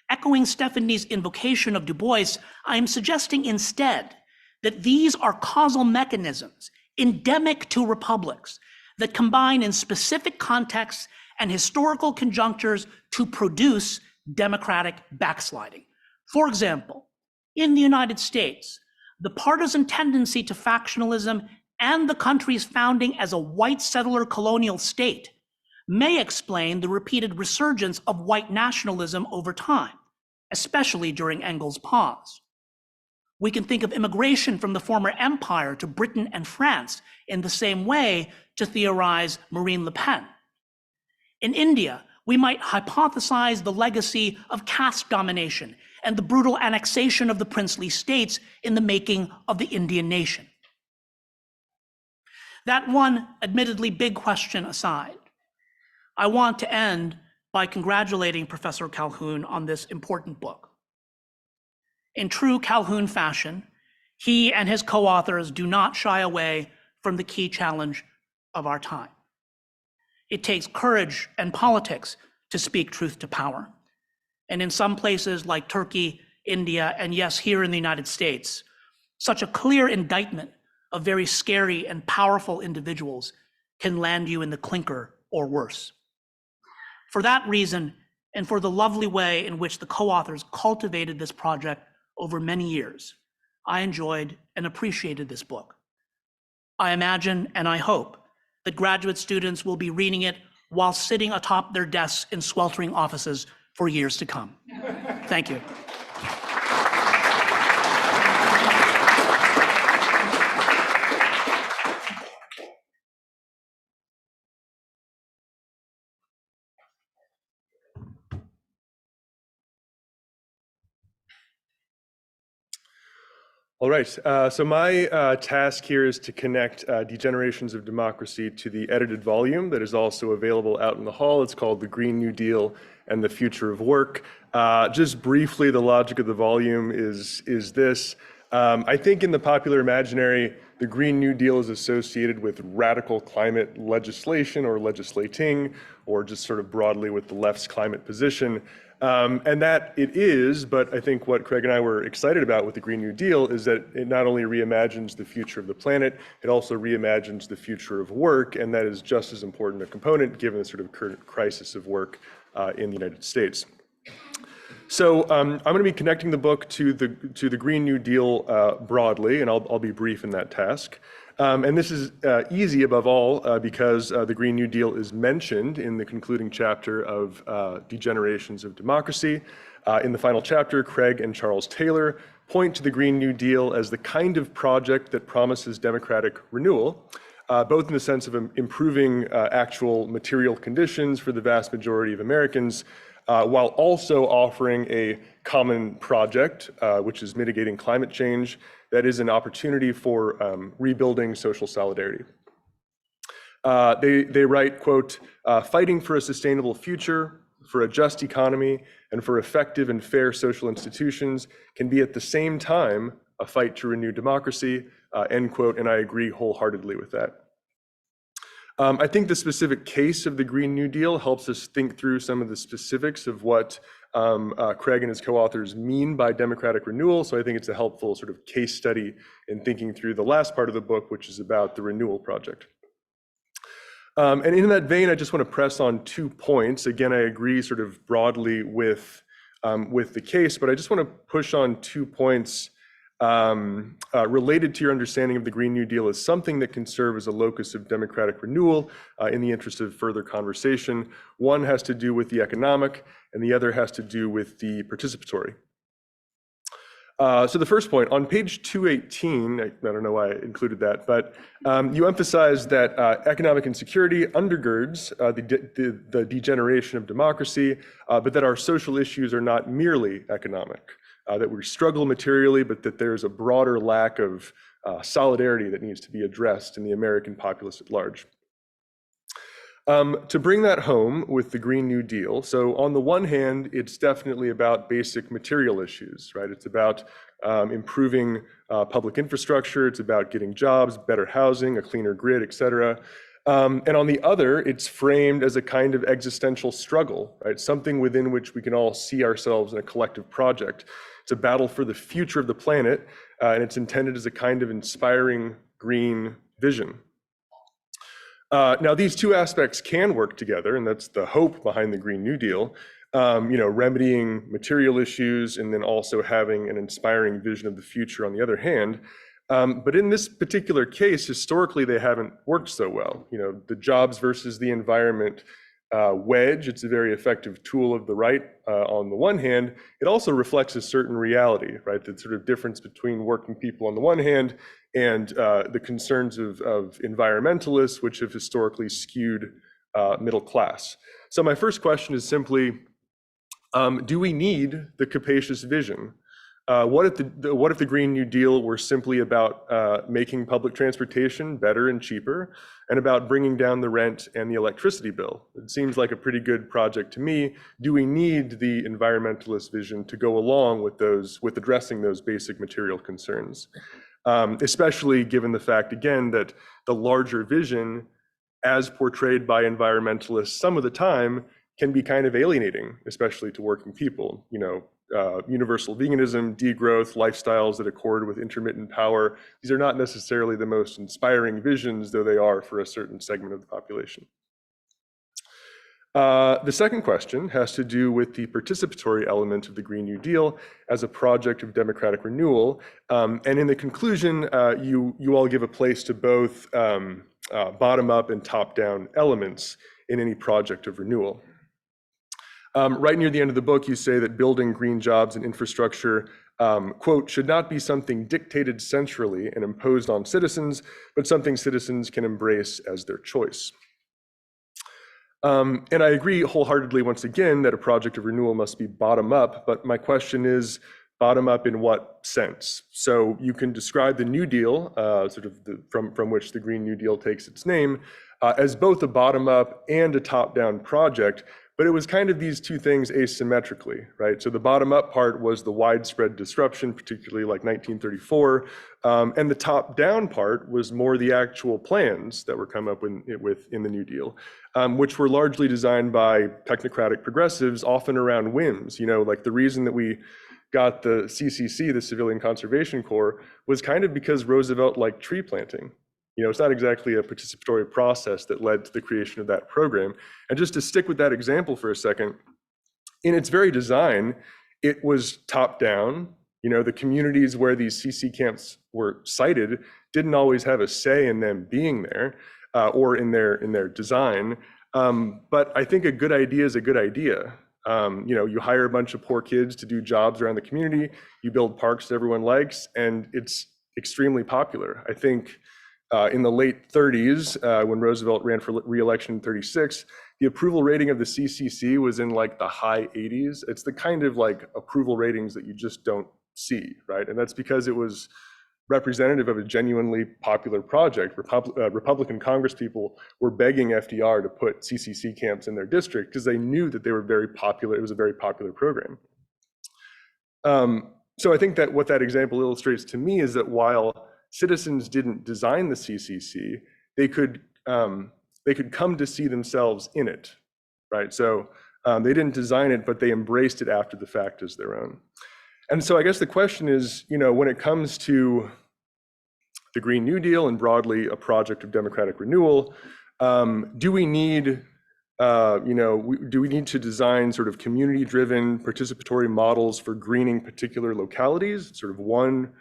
Echoing Stephanie's invocation of Du Bois, I am suggesting instead that these are causal mechanisms endemic to republics that combine in specific contexts and historical conjunctures to produce democratic backsliding. For example, in the United States, the partisan tendency to factionalism and the country's founding as a white settler colonial state may explain the repeated resurgence of white nationalism over time, especially during Engels' pause. We can think of immigration from the former empire to Britain and France in the same way to theorize Marine Le Pen. In India, we might hypothesize the legacy of caste domination and the brutal annexation of the princely states in the making of the Indian nation. That one admittedly big question aside, I want to end by congratulating Professor Calhoun on this important book. In true Calhoun fashion, he and his co-authors do not shy away from the key challenge of our time. It takes courage and politics to speak truth to power. And in some places like Turkey, India, and yes, here in the United States, such a clear indictment of very scary and powerful individuals can land you in the clinker or worse. For that reason, and for the lovely way in which the co-authors cultivated this project over many years, I enjoyed and appreciated this book. I imagine and I hope that graduate students will be reading it while sitting atop their desks in sweltering offices for years to come. Thank you. All right, so my task here is to connect Degenerations of Democracy to the edited volume that is also available out in the hall. It's called The Green New Deal and the Future of Work. Just briefly, the logic of the volume is this. I think in the popular imaginary, the Green New Deal is associated with radical climate legislation or legislating, or just sort of broadly with the left's climate position. And that it is, but I think what Craig and I were excited about with the Green New Deal is that it not only reimagines the future of the planet, it also reimagines the future of work, and that is just as important a component given the sort of current crisis of work in the United States. So I'm going to be connecting the book to the Green New Deal broadly, and I'll be brief in that task. And this is easy above all because the Green New Deal is mentioned in the concluding chapter of Degenerations of Democracy. In the final chapter, Craig and Charles Taylor point to the Green New Deal as the kind of project that promises democratic renewal, both in the sense of improving actual material conditions for the vast majority of Americans, while also offering a common project, which is mitigating climate change, that is an opportunity for rebuilding social solidarity. They write, quote, fighting for a sustainable future, for a just economy, and for effective and fair social institutions can be at the same time a fight to renew democracy, end quote, and I agree wholeheartedly with that. I think the specific case of the Green New Deal helps us think through some of the specifics of what Craig and his co-authors mean by democratic renewal. So I think it's a helpful sort of case study in thinking through the last part of the book, which is about the Renewal project. And in that vein, I just want to press on 2 points. Again, I agree sort of broadly with the case, but I just want to push on 2 points related to your understanding of the Green New Deal as something that can serve as a locus of democratic renewal in the interest of further conversation. One has to do with the economic, and the other has to do with the participatory. So the first point, on page 218, I don't know why I included that, but you emphasize that economic insecurity undergirds the degeneration of democracy, but that our social issues are not merely economic. That we struggle materially, but that there's a broader lack of solidarity that needs to be addressed in the American populace at large. To bring that home with the Green New Deal, so on the one hand, it's definitely about basic material issues, right? It's about improving public infrastructure, it's about getting jobs, better housing, a cleaner grid, et cetera. And on the other, it's framed as a kind of existential struggle, right? Something within which we can all see ourselves in a collective project. It's a battle for the future of the planet, and it's intended as a kind of inspiring green vision. Now, these two aspects can work together, and that's the hope behind the Green New Deal, remedying material issues and then also having an inspiring vision of the future on the other hand. But in this particular case, historically, they haven't worked so well. The jobs versus the environment wedge, it's a very effective tool of the right on the one hand. It also reflects a certain reality, right? The sort of difference between working people on the one hand and the concerns of environmentalists, which have historically skewed middle class. So my first question is simply, do we need the capacious vision? What if the Green New Deal were simply about making public transportation better and cheaper, and about bringing down the rent and the electricity bill? It seems like a pretty good project to me. Do we need the environmentalist vision to go along with addressing those basic material concerns? Especially given the fact, again, that the larger vision, as portrayed by environmentalists some of the time, can be kind of alienating, especially to working people. Universal veganism, degrowth, lifestyles that accord with intermittent power. These are not necessarily the most inspiring visions, though they are for a certain segment of the population. The second question has to do with the participatory element of the Green New Deal as a project of democratic renewal. And in the conclusion, you all give a place to both bottom-up and top-down elements in any project of renewal. Right near the end of the book, you say that building green jobs and infrastructure, quote, should not be something dictated centrally and imposed on citizens, but something citizens can embrace as their choice. And I agree wholeheartedly, once again, that a project of renewal must be bottom up, but my question is, bottom up in what sense? So you can describe the New Deal, from which the Green New Deal takes its name, as both a bottom up and a top down project, but it was kind of these two things asymmetrically, right? So the bottom up part was the widespread disruption, particularly like 1934, and the top down part was more the actual plans that were come up with in the New Deal, which were largely designed by technocratic progressives, often around whims. Like the reason that we got the CCC, the Civilian Conservation Corps, was kind of because Roosevelt liked tree planting. It's not exactly a participatory process that led to the creation of that program. And just to stick with that example for a second, in its very design, it was top down. The communities where these CC camps were sited didn't always have a say in them being there or in their design. But I think a good idea is a good idea. You hire a bunch of poor kids to do jobs around the community, you build parks that everyone likes, and it's extremely popular. I think in the late 30s, when Roosevelt ran for re-election in 36, the approval rating of the CCC was in like the high 80s. It's the kind of like approval ratings that you just don't see, right? And that's because it was representative of a genuinely popular project. Republican congresspeople were begging FDR to put CCC camps in their district because they knew that they were very popular. It was a very popular program. So I think that what that example illustrates to me is that while citizens didn't design the CCC, they could come to see themselves in it, right? So they didn't design it, but they embraced it after the fact as their own. And so I guess the question is, when it comes to the Green New Deal and broadly a project of democratic renewal, do we need to design sort of community-driven participatory models for greening particular localities, sort of one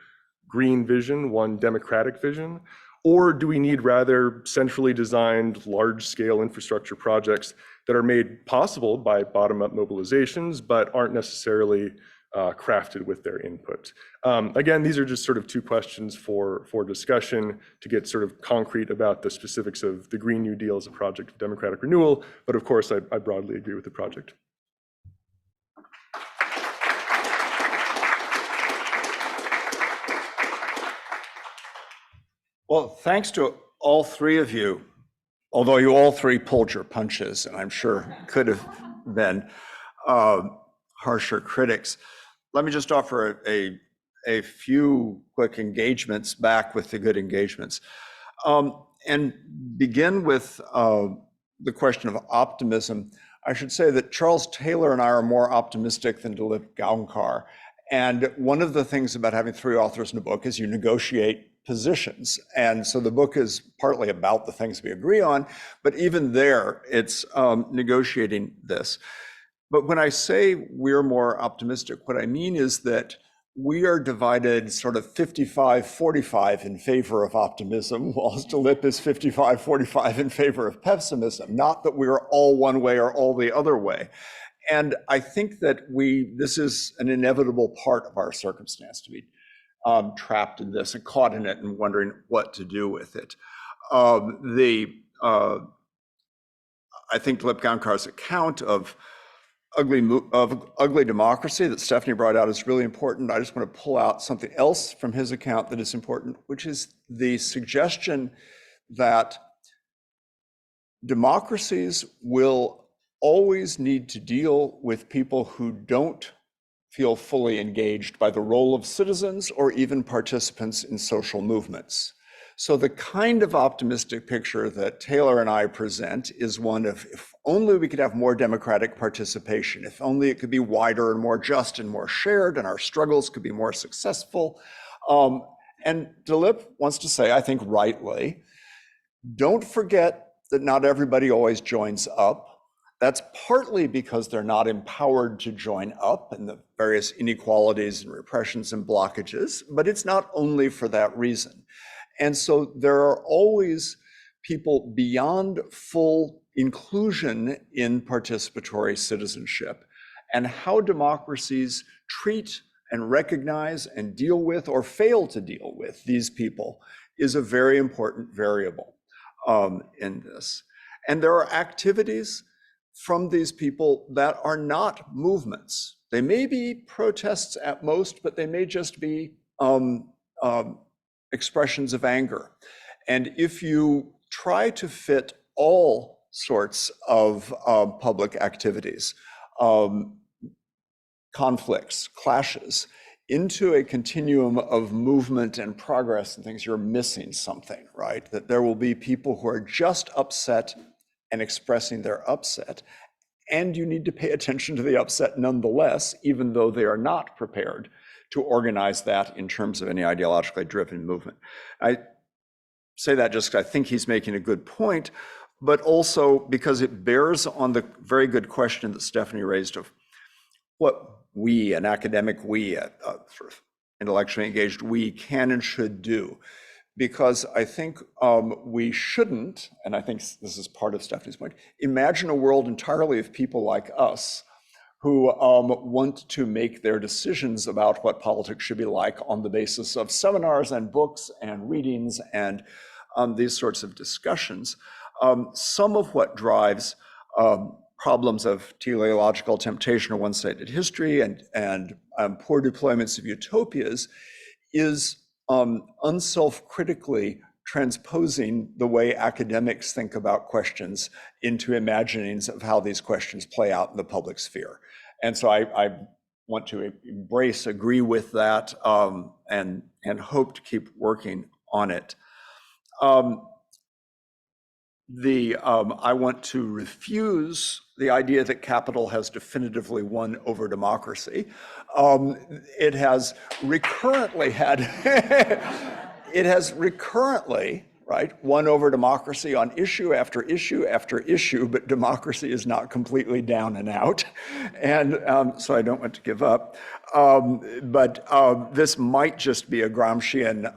green vision, one democratic vision? Or do we need rather centrally designed large-scale infrastructure projects that are made possible by bottom-up mobilizations, but aren't necessarily crafted with their input? Again, these are just sort of two questions for discussion to get sort of concrete about the specifics of the Green New Deal as a project of democratic renewal, but of course I broadly agree with the project. Well, thanks to all three of you although you all three pulled your punches, and I'm sure could have been harsher critics. Let me just offer a few quick engagements back with the good engagements. And begin with the question of optimism. I should say that Charles Taylor and I are more optimistic than Dilip Gaonkar. And one of the things about having three authors in a book is you negotiate positions. And so the book is partly about the things we agree on, but even there, it's negotiating this. But when I say we're more optimistic, what I mean is that we are divided sort of 55-45 in favor of optimism, whilst Dilip is 55-45 in favor of pessimism. Not that we're all one way or all the other way. And I think that this is an inevitable part of our circumstance, to be trapped in this and caught in it and wondering what to do with it. I think Dilip Gaonkar's account of ugly democracy that Stephanie brought out is really important. I just want to pull out something else from his account that is important, which is the suggestion that democracies will always need to deal with people who don't feel fully engaged by the role of citizens or even participants in social movements. So the kind of optimistic picture that Taylor and I present is one of, if only we could have more democratic participation, if only it could be wider and more just and more shared, and our struggles could be more successful. And Dilip wants to say, I think rightly, don't forget that not everybody always joins up. That's partly because they're not empowered to join up in the various inequalities and repressions and blockages, but it's not only for that reason. And so there are always people beyond full inclusion in participatory citizenship, and how democracies treat and recognize and deal with or fail to deal with these people is a very important variable in this. And there are activities from these people that are not movements. They may be protests at most, but they may just be expressions of anger. And if you try to fit all sorts of public activities, conflicts, clashes, into a continuum of movement and progress and things, you're missing something, right? That there will be people who are just upset and expressing their upset, and you need to pay attention to the upset nonetheless, even though they are not prepared to organize that in terms of any ideologically driven movement. I say that just because I think he's making a good point, but also because it bears on the very good question that Stephanie raised of what we, an academic we, sort of intellectually engaged we, can and should do. Because I think we shouldn't, and I think this is part of Stephanie's point, imagine a world entirely of people like us who want to make their decisions about what politics should be like on the basis of seminars and books and readings and these sorts of discussions. Some of what drives problems of teleological temptation or one-sided history and poor deployments of utopias is unself-critically transposing the way academics think about questions into imaginings of how these questions play out in the public sphere. And so I want to embrace, agree with that, and hope to keep working on it. I want to refuse the idea that capital has definitively won over democracy. It has recurrently had, right, won over democracy on issue after issue after issue, but democracy is not completely down and out. And so I don't want to give up. But this might just be a Gramscian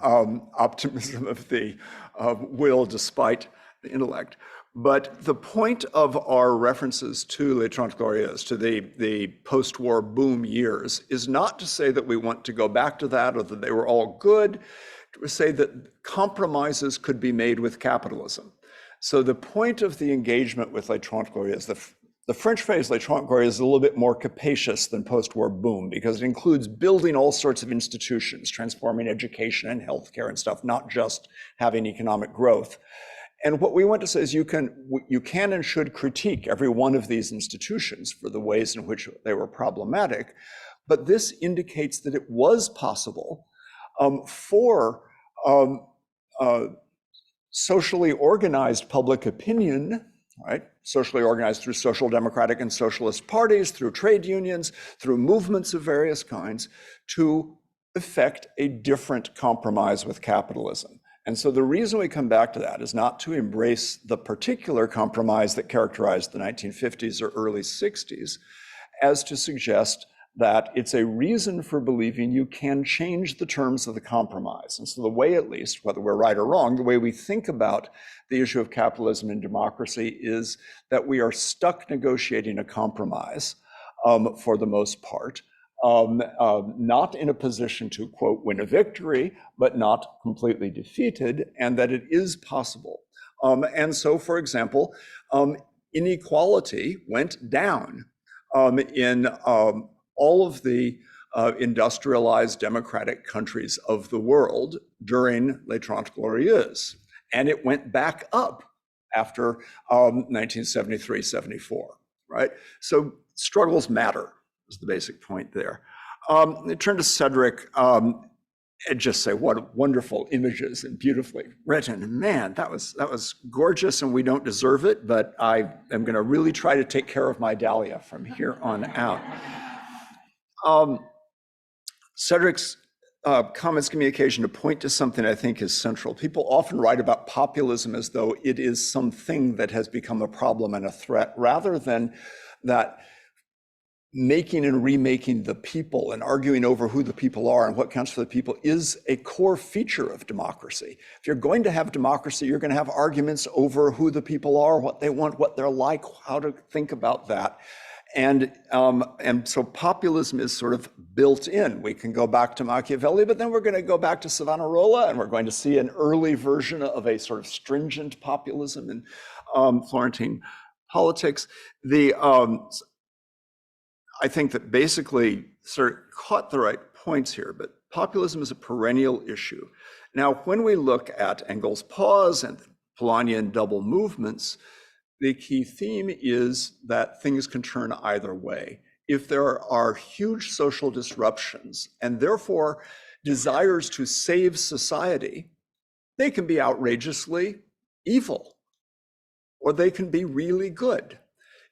optimism of the will despite the intellect. But the point of our references to Les 30 Glorieuses, to the post-war boom years, is not to say that we want to go back to that or that they were all good, to say that compromises could be made with capitalism. So the point of the engagement with Les 30 Glorieuses, the French phrase Les 30 Glorieuses is a little bit more capacious than post-war boom because it includes building all sorts of institutions, transforming education and healthcare and stuff, not just having economic growth. And what we want to say is you can and should critique every one of these institutions for the ways in which they were problematic, but this indicates that it was possible for socially organized public opinion, right? Socially organized through social democratic and socialist parties, through trade unions, through movements of various kinds, to effect a different compromise with capitalism. And so the reason we come back to that is not to embrace the particular compromise that characterized the 1950s or early 60s, as to suggest that it's a reason for believing you can change the terms of the compromise. And so the way, at least, whether we're right or wrong, the way we think about the issue of capitalism and democracy is that we are stuck negotiating a compromise for the most part, not in a position to, quote, win a victory, but not completely defeated, and that it is possible. And so, for example, inequality went down in all of the industrialized democratic countries of the world during Les Trente Glorieuses. And it went back up after 1973-74, right? So struggles matter is the basic point there. I turn to Cedric and just say what wonderful images and beautifully written. Man, that was gorgeous, and we don't deserve it, but I am going to really try to take care of my dahlia from here on out. Cedric's comments give me occasion to point to something I think is central. People often write about populism as though it is something that has become a problem and a threat, rather than that making and remaking the people and arguing over who the people are and what counts for the people is a core feature of democracy. If you're going to have democracy, you're going to have arguments over who the people are, what they want, what they're like, how to think about that. And so populism is sort of built in. We can go back to Machiavelli, but then we're going to go back to Savonarola, and we're going to see an early version of a sort of stringent populism in Florentine politics. I think that basically sort of caught the right points here, but populism is a perennial issue. Now, when we look at Engels' pause and the Polanyian double movements, the key theme is that things can turn either way. If there are huge social disruptions and therefore desires to save society, they can be outrageously evil, or they can be really good.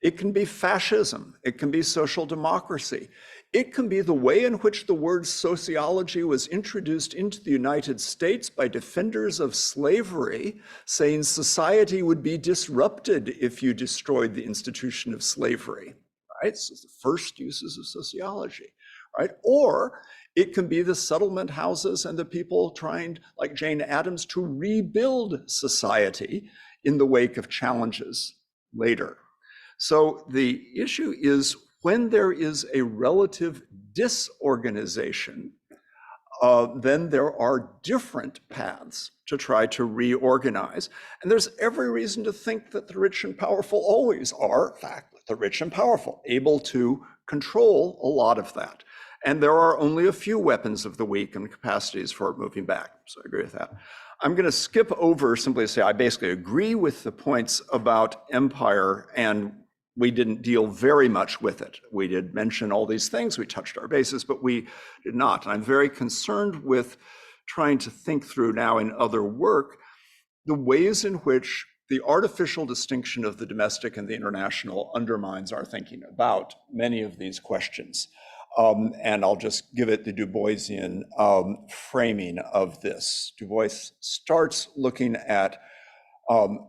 It can be fascism, it can be social democracy. It can be the way in which the word sociology was introduced into the United States by defenders of slavery, saying society would be disrupted if you destroyed the institution of slavery, right? So it's the first uses of sociology, right? Or it can be the settlement houses and the people trying, like Jane Addams, to rebuild society in the wake of challenges later. So the issue is, when there is a relative disorganization, then there are different paths to try to reorganize. And there's every reason to think that the rich and powerful always are, in fact, the rich and powerful, able to control a lot of that. And there are only a few weapons of the weak and capacities for moving back. So I agree with that. I'm going to skip over simply to say I basically agree with the points about empire, and we didn't deal very much with it. We did mention all these things, we touched our bases, but we did not. And I'm very concerned with trying to think through now in other work the ways in which the artificial distinction of the domestic and the international undermines our thinking about many of these questions. And I'll just give it the Du Boisian framing of this. Du Bois starts looking at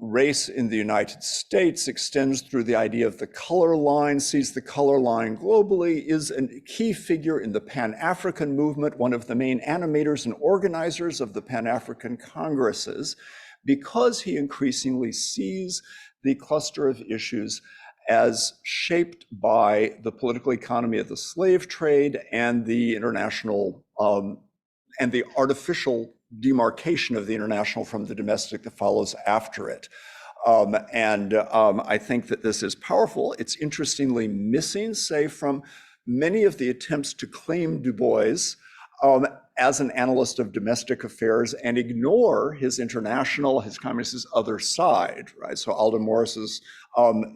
race in the United States, extends through the idea of the color line, sees the color line globally, is a key figure in the Pan-African movement, one of the main animators and organizers of the Pan-African Congresses, because he increasingly sees the cluster of issues as shaped by the political economy of the slave trade and the international and the artificial demarcation of the international from the domestic that follows after it. I think that this is powerful. It's interestingly missing, say, from many of the attempts to claim Du Bois as an analyst of domestic affairs and ignore his international, his communist other side, right? So Alden Morris's,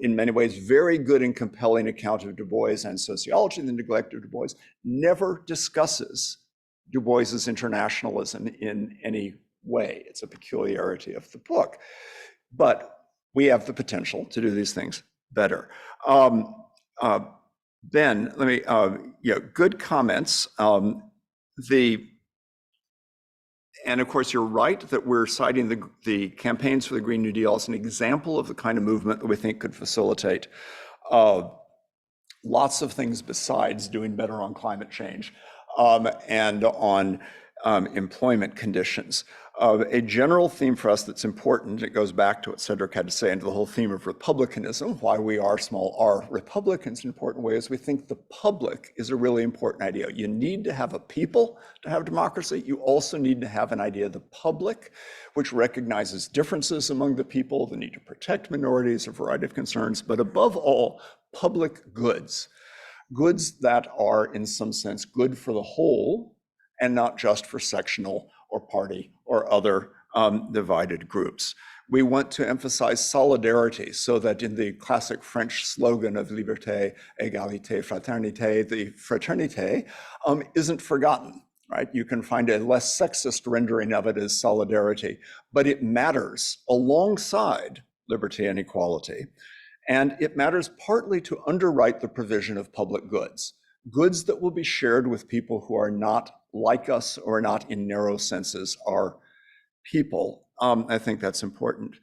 in many ways, very good and compelling account of Du Bois and sociology, the neglect of Du Bois, never discusses Du Bois's internationalism in any way. It's a peculiarity of the book. But we have the potential to do these things better. Ben, let me, good comments. And of course, you're right that we're citing the campaigns for the Green New Deal as an example of the kind of movement that we think could facilitate lots of things besides doing better on climate change and on employment conditions. A general theme for us that's important, it goes back to what Cedric had to say, and to the whole theme of republicanism, why we are small r Republicans in important ways. We think the public is a really important idea. You need to have a people to have democracy. You also need to have an idea of the public, which recognizes differences among the people, the need to protect minorities, a variety of concerns, but above all, public goods. Goods that are, in some sense, good for the whole and not just for sectional or party or other divided groups. We want to emphasize solidarity so that in the classic French slogan of liberté, égalité, fraternité, the fraternité isn't forgotten, right? You can find a less sexist rendering of it as solidarity, but it matters alongside liberty and equality. And it matters partly to underwrite the provision of public goods, goods that will be shared with people who are not like us or not in narrow senses are people. I think that's important.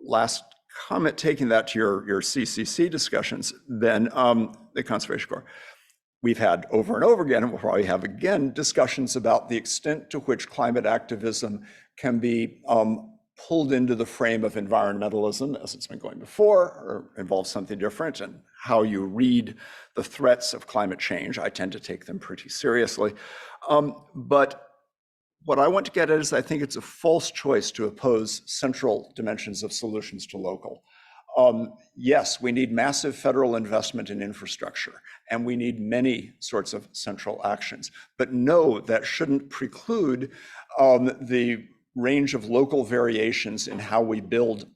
Last comment, taking that to your CCC discussions, then the Conservation Corps. We've had over and over again, and we'll probably have again, discussions about the extent to which climate activism can be pulled into the frame of environmentalism, as it's been going before, or involves something different, and how you read the threats of climate change. I tend to take them pretty seriously. But what I want to get at is I think it's a false choice to oppose central dimensions of solutions to local. Yes, we need massive federal investment in infrastructure, and we need many sorts of central actions. But no, that shouldn't preclude the range of local variations in how we build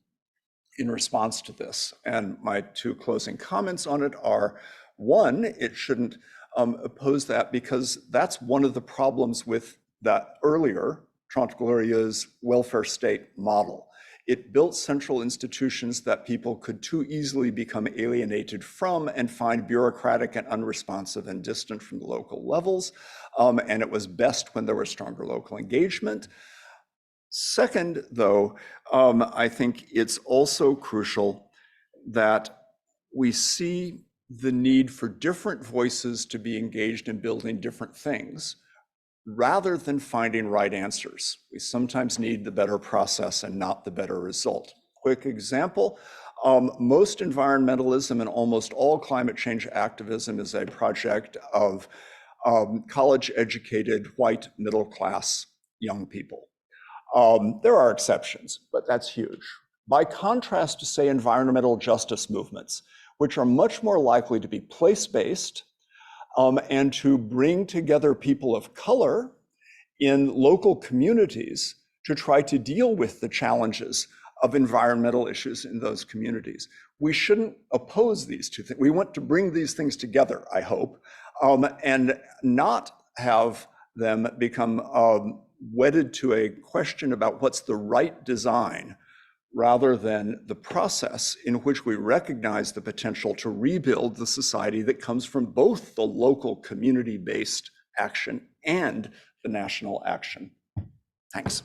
in response to this. And my two closing comments on it are, one, it shouldn't oppose that because that's one of the problems with that earlier Trente Glorieux's welfare state model. It built central institutions that people could too easily become alienated from and find bureaucratic and unresponsive and distant from the local levels. And it was best when there was stronger local engagement. Second, though, I think it's also crucial that we see the need for different voices to be engaged in building different things, rather than finding right answers. We sometimes need the better process and not the better result. Quick example, most environmentalism and almost all climate change activism is a project of college-educated, white, middle-class young people. There are exceptions, but that's huge. By contrast to, say, environmental justice movements, which are much more likely to be place-based and to bring together people of color in local communities to try to deal with the challenges of environmental issues in those communities. We shouldn't oppose these two things. We want to bring these things together, I hope, and not have them become wedded to a question about what's the right design, rather than the process in which we recognize the potential to rebuild the society that comes from both the local community-based action and the national action. Thanks.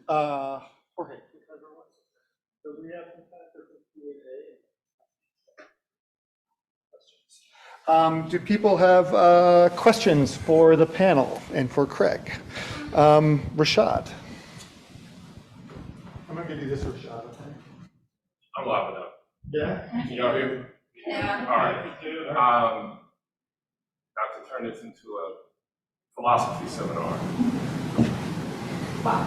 Jorge, do we have some time for Q&A? Do people have questions for the panel and for Craig? Rashad. I'm going to give you this, Rashad. Okay? I'm loud enough. Yeah? Can y'all hear me? Yeah. All right. Not to turn this into a philosophy seminar. But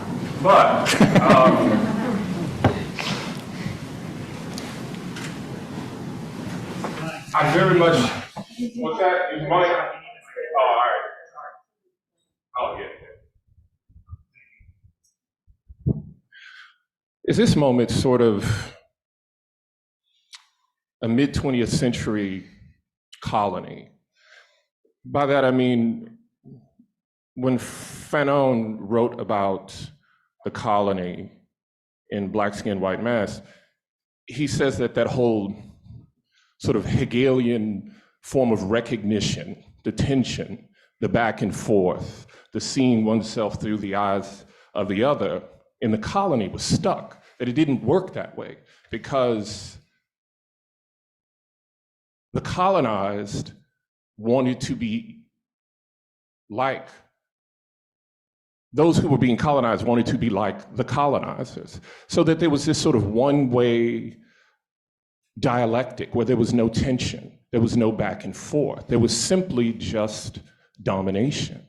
I very much, what's that? Is money? Oh, all right. Oh, yeah. Is this moment sort of a mid-20th century colony? By that I mean, when Fanon wrote about the colony in Black Skin, White Mask, he says that that whole sort of Hegelian form of recognition, the tension, the back and forth, the seeing oneself through the eyes of the other in the colony was stuck, that it didn't work that way because the colonized wanted to be like, those who were being colonized wanted to be like the colonizers. So that there was this sort of one-way dialectic where there was no tension, there was no back and forth, there was simply just domination.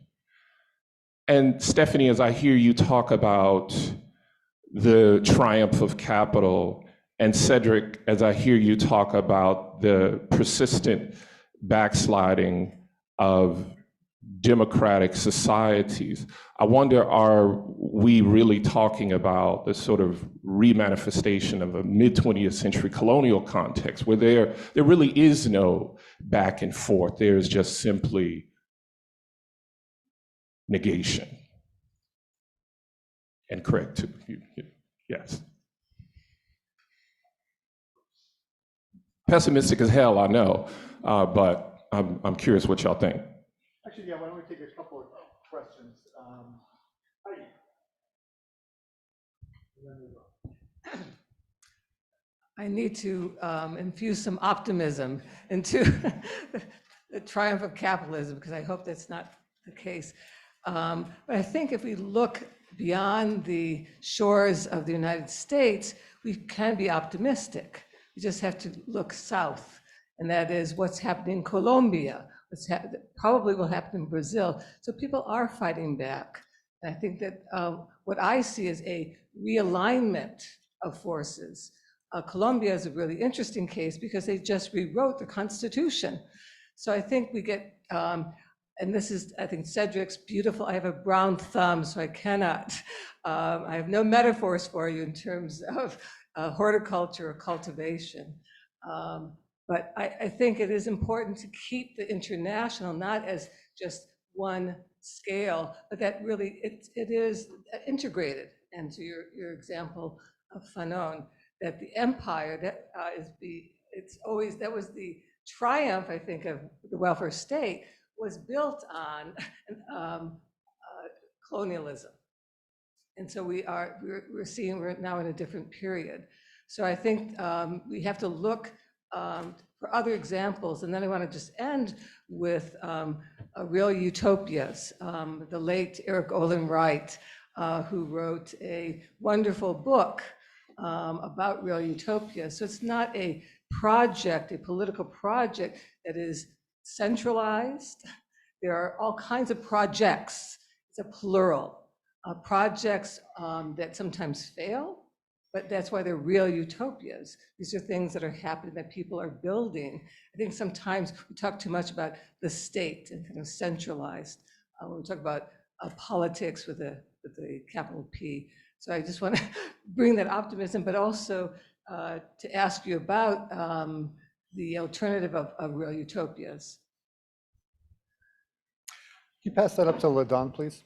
And Stephanie, as I hear you talk about the triumph of capital, and Cedric, as I hear you talk about the persistent backsliding of democratic societies, I wonder, are we really talking about the sort of remanifestation of a mid-20th century colonial context where there really is no back and forth, there's just simply negation? And Craig, too. Yes. Pessimistic as hell, I know, but I'm curious what y'all think. Actually, yeah, why don't we take a couple of questions? I need to infuse some optimism into the triumph of capitalism, because I hope that's not the case. But I think if we look beyond the shores of the United States, we can be optimistic. We just have to look south, and that is what's happening in Colombia, probably will happen in Brazil. So people are fighting back. And I think that what I see is a realignment of forces. Colombia is a really interesting case because they just rewrote the Constitution. So I think we get, and this is, I think, Cedric's beautiful. I have a brown thumb, so I cannot, I have no metaphors for you in terms of horticulture or cultivation. But I think it is important to keep the international not as just one scale, but that really it is integrated. And to your example of Fanon, that the empire that that was the triumph, I think, of the welfare state was built on colonialism. And so we're now in a different period. So I think we have to look for other examples. And then I want to just end with real utopias. The late Eric Olin Wright, who wrote a wonderful book about real utopia. So it's not a project, a political project that is centralized. There are all kinds of projects. It's a plural. Projects that sometimes fail, but that's why they're real utopias. These are things that are happening that people are building. I think sometimes we talk too much about the state and kind of centralized when we talk about politics with a capital P. So I just want to bring that optimism, but also to ask you about the alternative of real utopias. Can you pass that up to LaDon, please?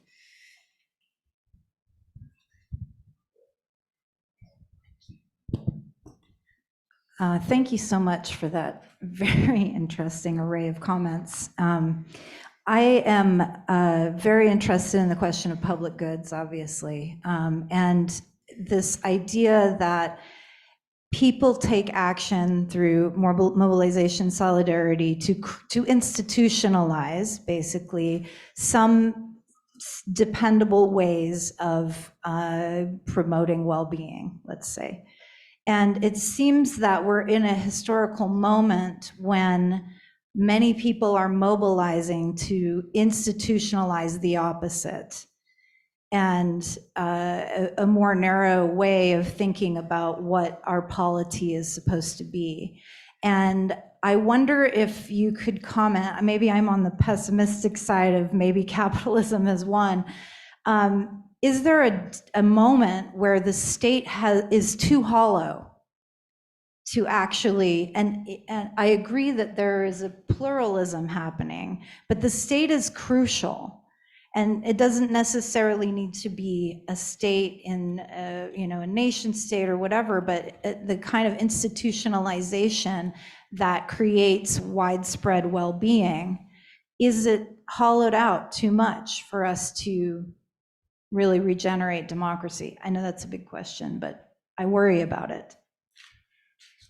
Thank you so much for that very interesting array of comments. I am very interested in the question of public goods, obviously, and this idea that people take action through mobilization, solidarity to institutionalize, basically, some dependable ways of promoting well-being, let's say. And it seems that we're in a historical moment when many people are mobilizing to institutionalize the opposite and a more narrow way of thinking about what our polity is supposed to be. And I wonder if you could comment, maybe I'm on the pessimistic side of maybe capitalism has won. Is there a moment where the state is too hollow to actually, and I agree that there is a pluralism happening, but the state is crucial. And it doesn't necessarily need to be a state in, a nation state or whatever, but the kind of institutionalization that creates widespread well-being, is it hollowed out too much for us to really regenerate democracy? I know that's a big question, but I worry about it.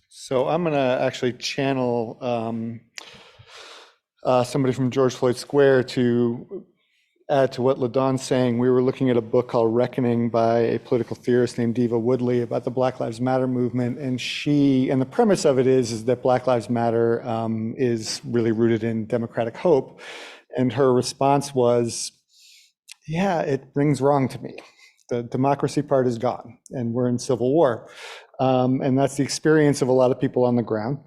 So I'm going to actually channel somebody from George Floyd Square to add to what LaDawn's saying. We were looking at a book called Reckoning by a political theorist named Diva Woodley about the Black Lives Matter movement. And the premise of it is that Black Lives Matter is really rooted in democratic hope. And her response was, yeah, it rings wrong to me. The democracy part is gone and we're in civil war. And that's the experience of a lot of people on the ground.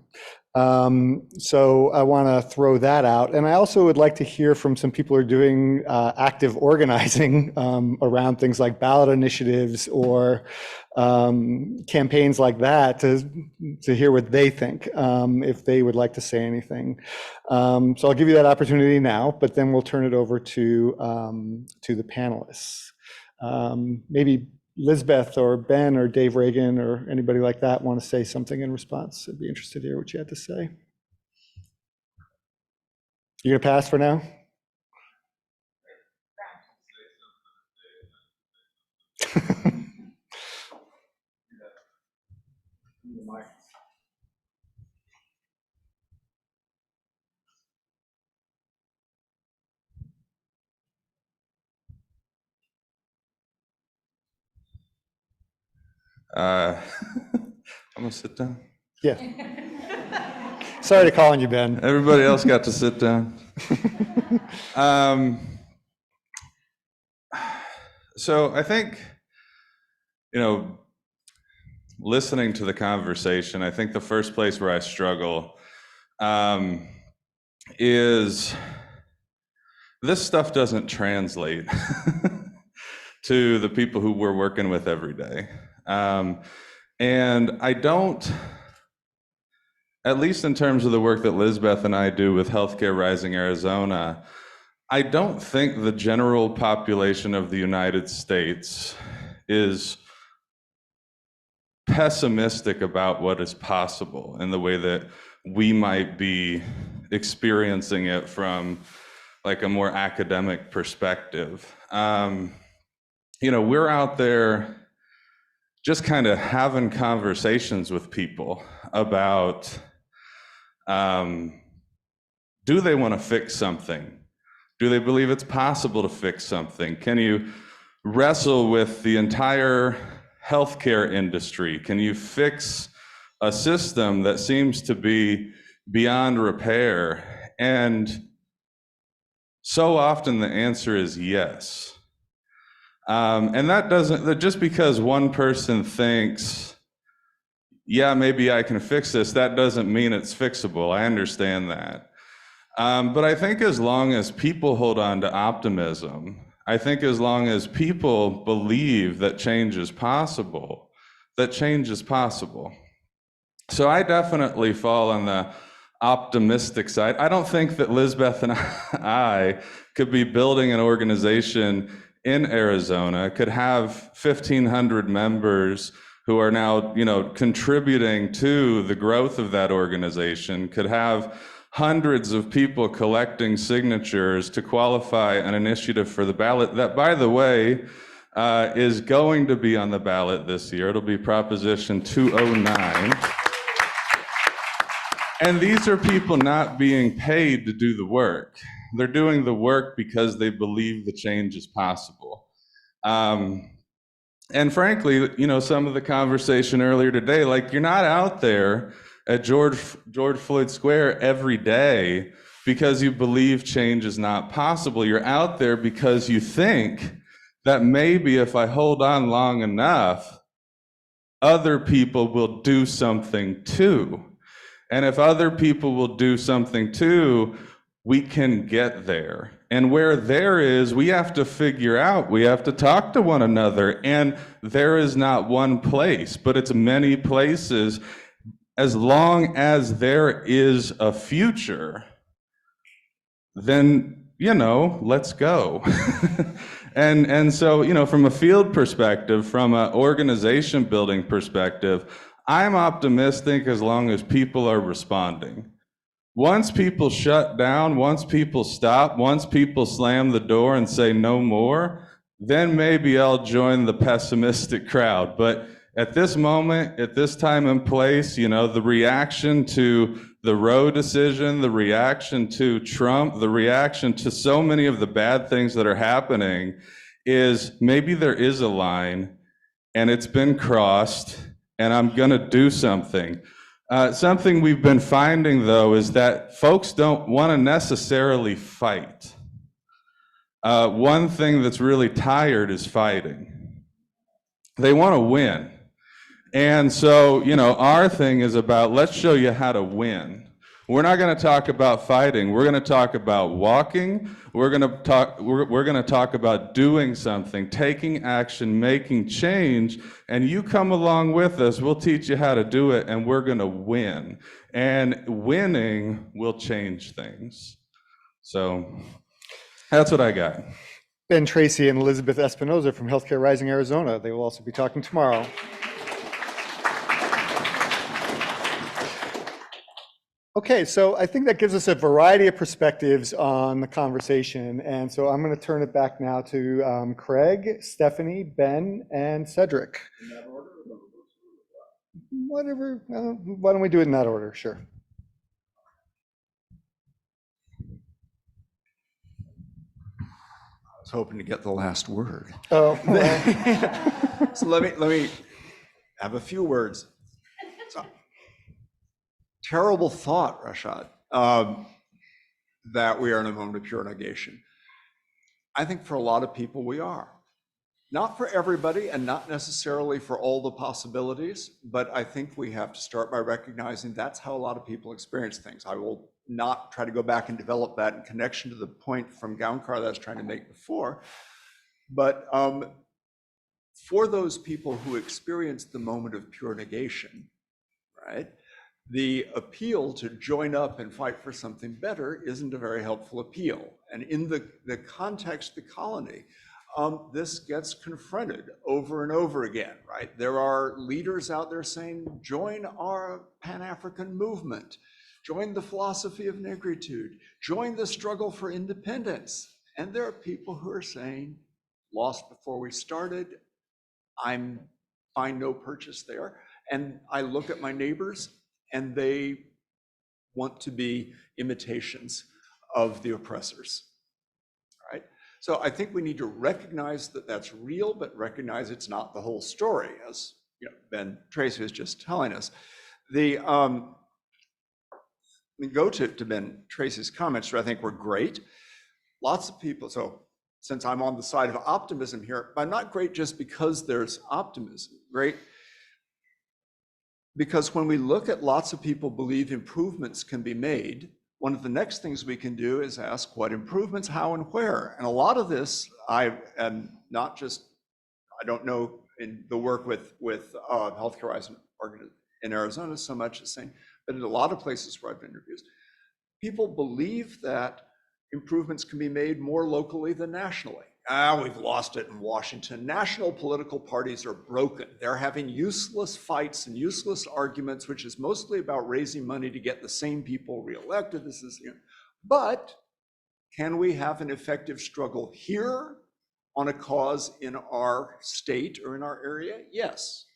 So I want to throw that out. And I also would like to hear from some people who are doing active organizing around things like ballot initiatives or campaigns like that to hear what they think, if they would like to say anything. So I'll give you that opportunity now, but then we'll turn it over to the panelists. Maybe Lisbeth or Ben or Dave Regan or anybody like that want to say something in response. I'd be interested to hear what you had to say. You gonna pass for now? I'm gonna sit down. Yeah. Sorry to call on you, Ben. Everybody else got to sit down. So I think, listening to the conversation, I think the first place where I struggle is this stuff doesn't translate to the people who we're working with every day. And I don't, at least in terms of the work that Lisbeth and I do with Healthcare Rising Arizona, I don't think the general population of the United States is pessimistic about what is possible in the way that we might be experiencing it from like a more academic perspective. We're out there just kind of having conversations with people about, do they want to fix something? Do they believe it's possible to fix something? Can you wrestle with the entire healthcare industry? Can you fix a system that seems to be beyond repair? And so often the answer is yes. And that just because one person thinks, yeah, maybe I can fix this, that doesn't mean it's fixable. I understand that. But I think as long as people hold on to optimism, I think as long as people believe that change is possible, that change is possible. So I definitely fall on the optimistic side. I don't think that Lisbeth and I could be building an organization in Arizona, could have 1,500 members who are now, contributing to the growth of that organization, could have hundreds of people collecting signatures to qualify an initiative for the ballot that, by the way, is going to be on the ballot this year. It'll be Proposition 209. And these are people not being paid to do the work. They're doing the work because they believe the change is possible. And frankly, some of the conversation earlier today, like you're not out there at George Floyd Square every day because you believe change is not possible. You're out there because you think that maybe if I hold on long enough, other people will do something too. And if other people will do something too, we can get there. And where there is, we have to figure out, we have to talk to one another. And there is not one place, but it's many places. As long as there is a future, then, let's go. And so, from a field perspective, from an organization building perspective, I'm optimistic as long as people are responding. Once people shut down, once people stop, once people slam the door and say no more, then maybe I'll join the pessimistic crowd. But at this moment, at this time and place, the reaction to the Roe decision, the reaction to Trump, the reaction to so many of the bad things that are happening is maybe there is a line and it's been crossed and I'm gonna do something. Something we've been finding, though, is that folks don't want to necessarily fight. One thing that's really tired is fighting. They want to win. And so, our thing is about, let's show you how to win. We're not going to talk about fighting. We're going to talk about walking. We're going to talk about doing something, taking action, making change, and you come along with us. We'll teach you how to do it, and we're going to win. And winning will change things. So that's what I got. Ben Tracy and Elizabeth Espinoza from Healthcare Rising Arizona. They will also be talking tomorrow. Okay, so I think that gives us a variety of perspectives on the conversation. And so I'm going to turn it back now to Craig, Stephanie, Ben, and Cedric. In that order? Whatever. Why don't we do it in that order? Sure. I was hoping to get the last word. Oh, well. So let me have a few words. So, terrible thought, Rashad, that we are in a moment of pure negation. I think for a lot of people we are. Not for everybody and not necessarily for all the possibilities, but I think we have to start by recognizing that's how a lot of people experience things. I will not try to go back and develop that in connection to the point from Gaonkar that I was trying to make before, but for those people who experience the moment of pure negation, right? The appeal to join up and fight for something better isn't a very helpful appeal. And in the context of the colony, this gets confronted over and over again, right? There are leaders out there saying, join our Pan-African movement, join the philosophy of negritude, join the struggle for independence. And there are people who are saying, lost before we started, I find no purchase there. And I look at my neighbors and they want to be imitations of the oppressors, right? So I think we need to recognize that that's real, but recognize it's not the whole story, as Ben Tracy was just telling us. We go to Ben Tracy's comments, which I think were great. Lots of people, so since I'm on the side of optimism here, I'm not great just because there's optimism, great because when we look at lots of people believe improvements can be made, one of the next things we can do is ask what improvements, how and where. And a lot of this, I don't know in the work with Healthcare Rising in Arizona so much as saying, but in a lot of places where I've been interviewed, people believe that improvements can be made more locally than nationally. We've lost it in Washington. National political parties are broken. They're having useless fights and useless arguments, which is mostly about raising money to get the same people reelected. But can we have an effective struggle here on a cause in our state or in our area? Yes,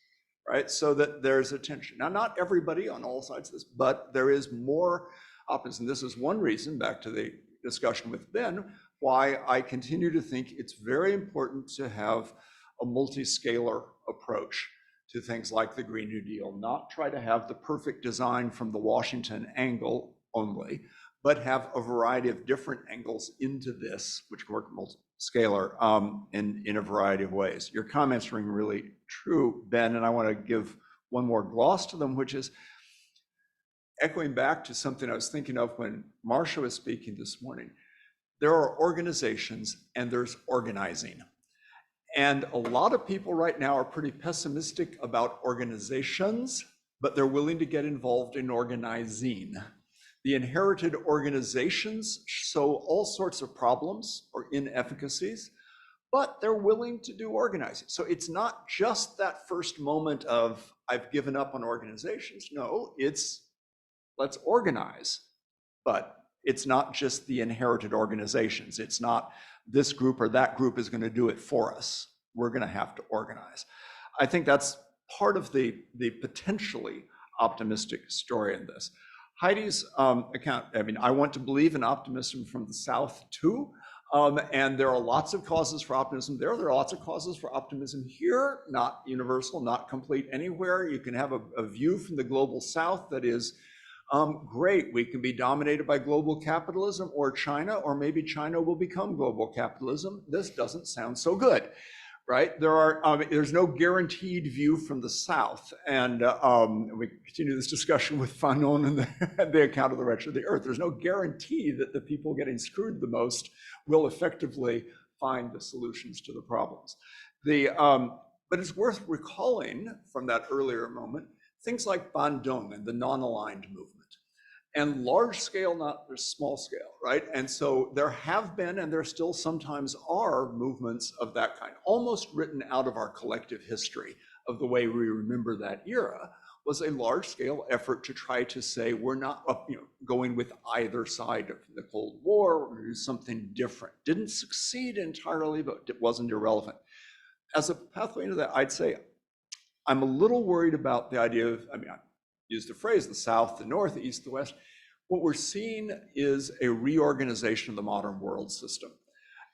right? So that there's a tension. Now, not everybody on all sides of this, but there is more opposition. And this is one reason, back to the discussion with Ben, why I continue to think it's very important to have a multi-scalar approach to things like the Green New Deal, not try to have the perfect design from the Washington angle only, but have a variety of different angles into this, which work multi-scalar in a variety of ways. Your comments ring really true, Ben, and I want to give one more gloss to them, which is echoing back to something I was thinking of when Marcia was speaking this morning, there are organizations and there's organizing. And a lot of people right now are pretty pessimistic about organizations, but they're willing to get involved in organizing. The inherited organizations show all sorts of problems or inefficacies, but they're willing to do organizing. So it's not just that first moment of, I've given up on organizations. No, it's let's organize. But it's not just the inherited organizations. It's not this group or that group is going to do it for us. We're going to have to organize. I think that's part of the potentially optimistic story in this. Heidi's account, I mean, I want to believe in optimism from the South too. And there are lots of causes for optimism there. There are lots of causes for optimism here, not universal, not complete anywhere. You can have a view from the global South that is great. We can be dominated by global capitalism or China, or maybe China will become global capitalism. This doesn't sound so good, right? There's no guaranteed view from the South. And we continue this discussion with Fanon and the account of the wretched of the earth. There's no guarantee that the people getting screwed the most will effectively find the solutions to the problems. But it's worth recalling from that earlier moment, things like Bandung and the non-aligned movement. And large scale, not small scale, right? And so there have been, and there still sometimes are, movements of that kind, almost written out of our collective history of the way we remember that era, was a large scale effort to try to say, we're not going with either side of the Cold War, we're going to do something different. Didn't succeed entirely, but it wasn't irrelevant. As a pathway into that, I'd say, I'm a little worried about the idea of, I use the phrase, the South, the North, the East, the West. What we're seeing is a reorganization of the modern world system.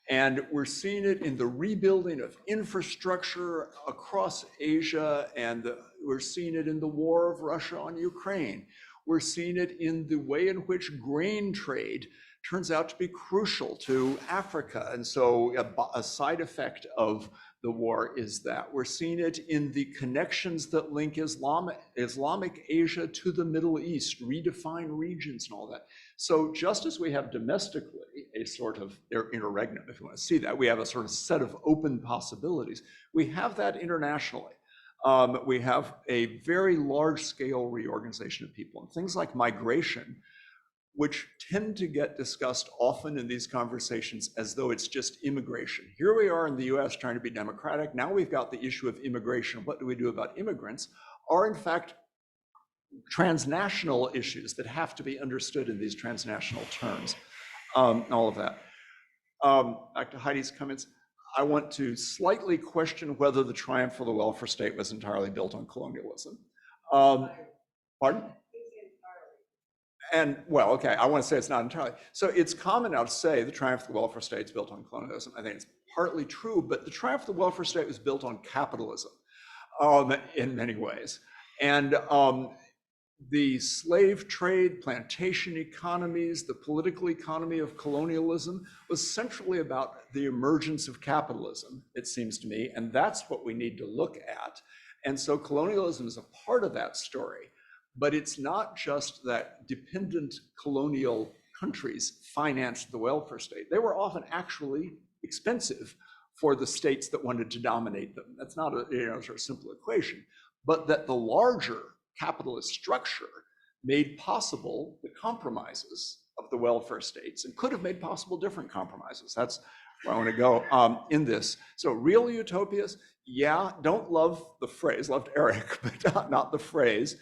And we're seeing it in the rebuilding of infrastructure across Asia, and we're seeing it in the war of Russia on Ukraine. We're seeing it in the way in which grain trade turns out to be crucial to Africa. And so a side effect of the war is that we're seeing it in the connections that link Islamic Asia to the Middle East, redefine regions and all that. So just as we have domestically a sort of interregnum, if you want to see that, we have a sort of set of open possibilities, we have that internationally. We have a very large scale reorganization of people, and things like migration, which tend to get discussed often in these conversations as though it's just immigration. Here we are in the US trying to be democratic. Now we've got the issue of immigration. What do we do about immigrants? Are in fact transnational issues that have to be understood in these transnational terms. All of that. Back to Heidi's comments. I want to slightly question whether the triumph of the welfare state was entirely built on colonialism. Pardon? And well, okay, I want to say it's not entirely. So it's common now to say the triumph of the welfare state is built on colonialism. I think it's partly true, but the triumph of the welfare state was built on capitalism in many ways. And the slave trade, plantation economies, the political economy of colonialism was centrally about the emergence of capitalism, it seems to me, and that's what we need to look at. And so colonialism is a part of that story. But it's not just that dependent colonial countries financed the welfare state. They were often actually expensive for the states that wanted to dominate them. That's not a sort of simple equation, but that the larger capitalist structure made possible the compromises of the welfare states and could have made possible different compromises. That's where I want to go in this. So real utopias, yeah, don't love the phrase, loved Eric, but not the phrase.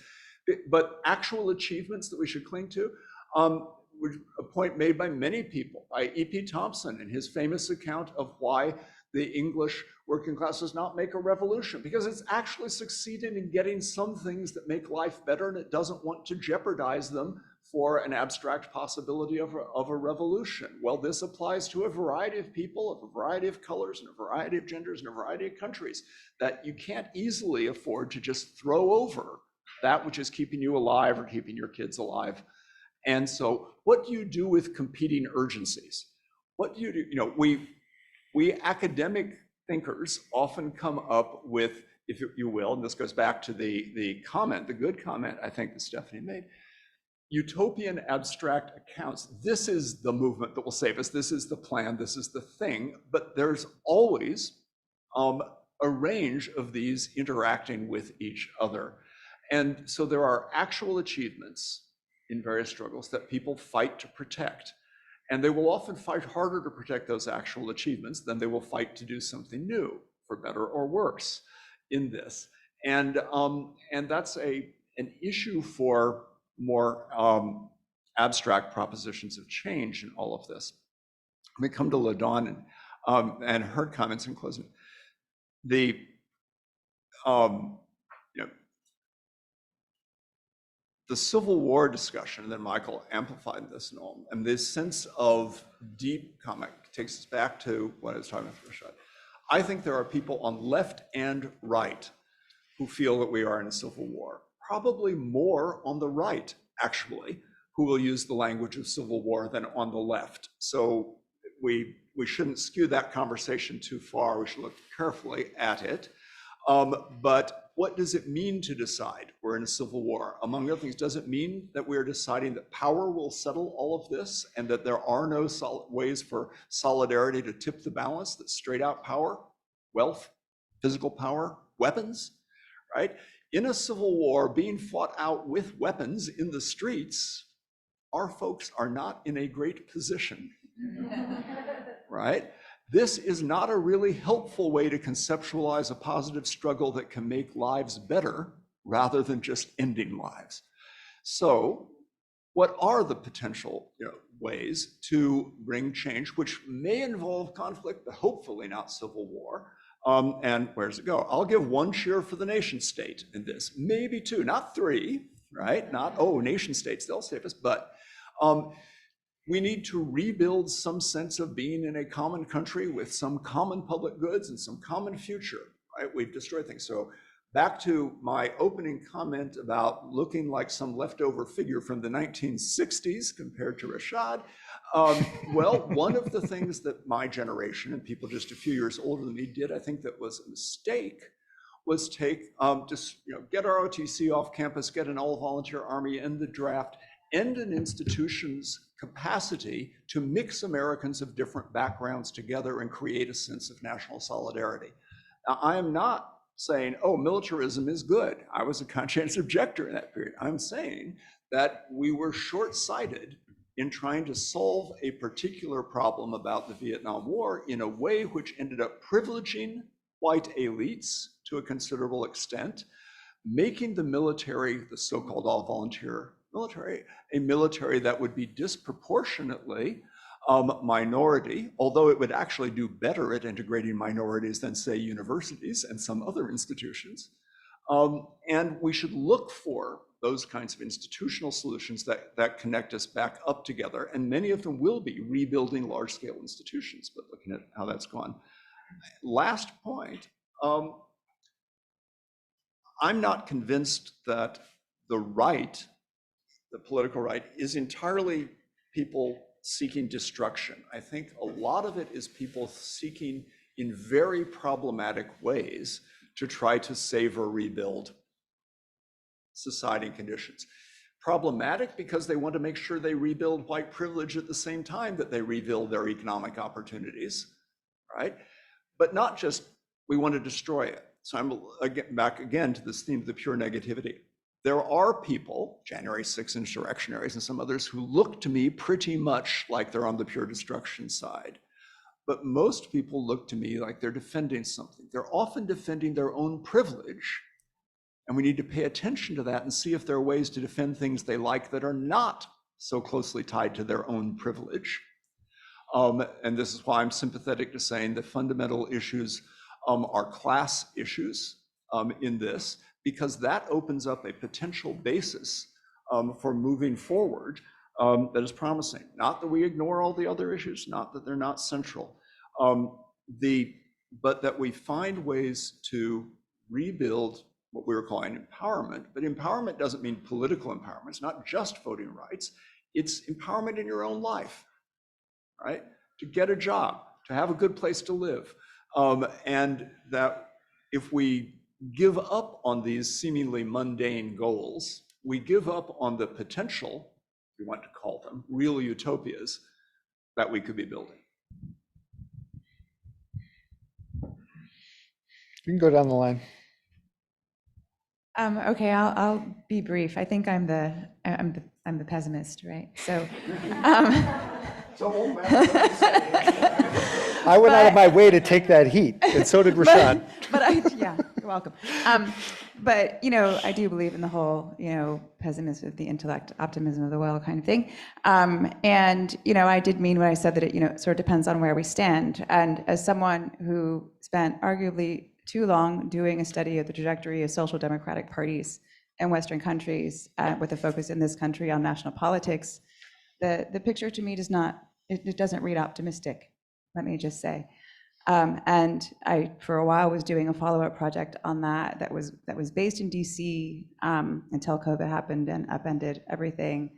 But actual achievements that we should cling to, a point made by many people, by E.P. Thompson in his famous account of why the English working class does not make a revolution, because it's actually succeeded in getting some things that make life better, and it doesn't want to jeopardize them for an abstract possibility of a revolution. Well, this applies to a variety of people, of a variety of colors, and a variety of genders, and a variety of countries, that you can't easily afford to just throw over that which is keeping you alive or keeping your kids alive. And so what do you do with competing urgencies? What do you do? We academic thinkers often come up with, if you will, and this goes back to the comment, the good comment I think that Stephanie made, utopian abstract accounts. This is the movement that will save us. This is the plan. This is the thing. But there's always a range of these interacting with each other. And so there are actual achievements in various struggles that people fight to protect. And they will often fight harder to protect those actual achievements than they will fight to do something new, for better or worse, in this. And that's an issue for more abstract propositions of change in all of this. Let me come to LaDawn and her comments in closing. The the Civil War discussion, and then Michael amplified this and all, and this sense of deep comment takes us back to what I was talking about for Rashad. I think there are people on left and right who feel that we are in a civil war. Probably more on the right, actually, who will use the language of civil war than on the left. So we shouldn't skew that conversation too far. We should look carefully at it. But what does it mean to decide we're in a civil war? Among other things, does it mean that we're deciding that power will settle all of this and that there are no ways for solidarity to tip the balance, that straight out power, wealth, physical power, weapons, right? In a civil war being fought out with weapons in the streets, our folks are not in a great position, right? This is not a really helpful way to conceptualize a positive struggle that can make lives better rather than just ending lives. So what are the potential ways to bring change, which may involve conflict, but hopefully not civil war? And where does it go? I'll give one cheer for the nation state in this, maybe two, not three, right? Not, oh, nation states, they'll save us, but we need to rebuild some sense of being in a common country with some common public goods and some common future, right? We've destroyed things. So back to my opening comment about looking like some leftover figure from the 1960s compared to Rashad. Well, one of the things that my generation and people just a few years older than me did, I think that was a mistake, was take, get ROTC off campus, get an all-volunteer army, end the draft, end an institution's capacity to mix Americans of different backgrounds together and create a sense of national solidarity. Now, I am not saying, oh, militarism is good. I was a conscientious objector in that period. I'm saying that we were short-sighted in trying to solve a particular problem about the Vietnam War in a way which ended up privileging white elites to a considerable extent, making the military, the so-called all-volunteer military, a military that would be disproportionately minority, although it would actually do better at integrating minorities than, say, universities and some other institutions. And we should look for those kinds of institutional solutions that connect us back up together. And many of them will be rebuilding large-scale institutions, but looking at how that's gone. Last point, I'm not convinced that the right, the political right, is entirely people seeking destruction. I think a lot of it is people seeking in very problematic ways to try to save or rebuild society and conditions. Problematic because they want to make sure they rebuild white privilege at the same time that they rebuild their economic opportunities, right? But not just, we want to destroy it. So I'm back again to this theme of the pure negativity. There are people, January 6 insurrectionaries and some others, who look to me pretty much like they're on the pure destruction side. But most people look to me like they're defending something. They're often defending their own privilege. And we need to pay attention to that and see if there are ways to defend things they like that are not so closely tied to their own privilege. And this is why I'm sympathetic to saying that fundamental issues are class issues in this, because that opens up a potential basis for moving forward that is promising. Not that we ignore all the other issues, not that they're not central, but that we find ways to rebuild what we were calling empowerment. But empowerment doesn't mean political empowerment. It's not just voting rights. It's empowerment in your own life, right? To get a job, to have a good place to live. And that if we give up on these seemingly mundane goals, we give up on the potential we want to call them, real utopias that we could be building. You can go down the line. Okay, I'll be brief. I think I'm the pessimist, right? So, I went out of my way to take that heat, and so did Rashad. Yeah, you're welcome. But, you know, I do believe in the whole, you know, pessimism of the intellect, optimism of the will kind of thing. And, you know, I did mean when I said that it, you know, sort of depends on where we stand. And as someone who spent arguably too long doing a study of the trajectory of social democratic parties in Western countries, with a focus in this country on national politics, the picture to me does not, it doesn't read optimistic, let me just say. And I, for a while, was doing a follow-up project on that was based in DC until COVID happened and upended everything.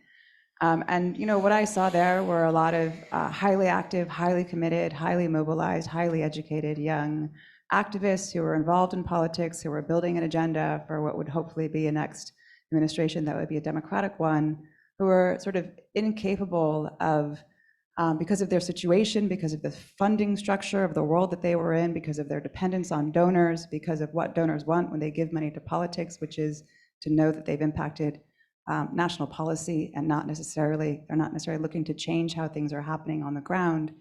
And you know what I saw there were a lot of highly active, highly committed, highly mobilized, highly educated young activists who were involved in politics, who were building an agenda for what would hopefully be a next administration that would be a democratic one, who were sort of incapable of, because of their situation, because of the funding structure of the world that they were in, because of their dependence on donors, because of what donors want when they give money to politics, which is to know that they've impacted national policy and they're not necessarily looking to change how things are happening on the ground.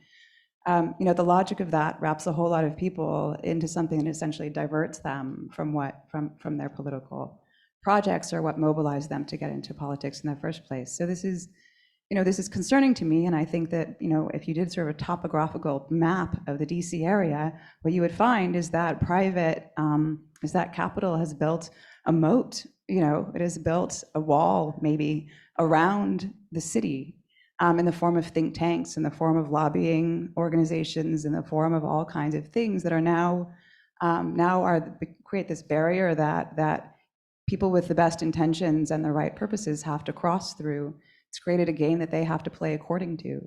You know, the logic of that wraps a whole lot of people into something that essentially diverts them from their political projects or what mobilized them to get into politics in the first place. So this is, you know, this is concerning to me, and I think that, you know, if you did sort of a topographical map of the DC area, what you would find is that capital has built a moat, you know, it has built a wall maybe around the city, in the form of think tanks, in the form of lobbying organizations, in the form of all kinds of things that are now create this barrier that people with the best intentions and the right purposes have to cross through. It's created a game that they have to play according to.